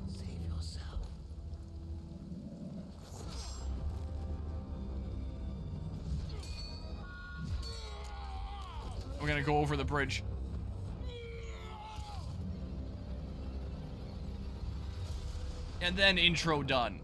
Speaker 3: Save yourself.
Speaker 1: We're gonna go over the bridge. And then intro done.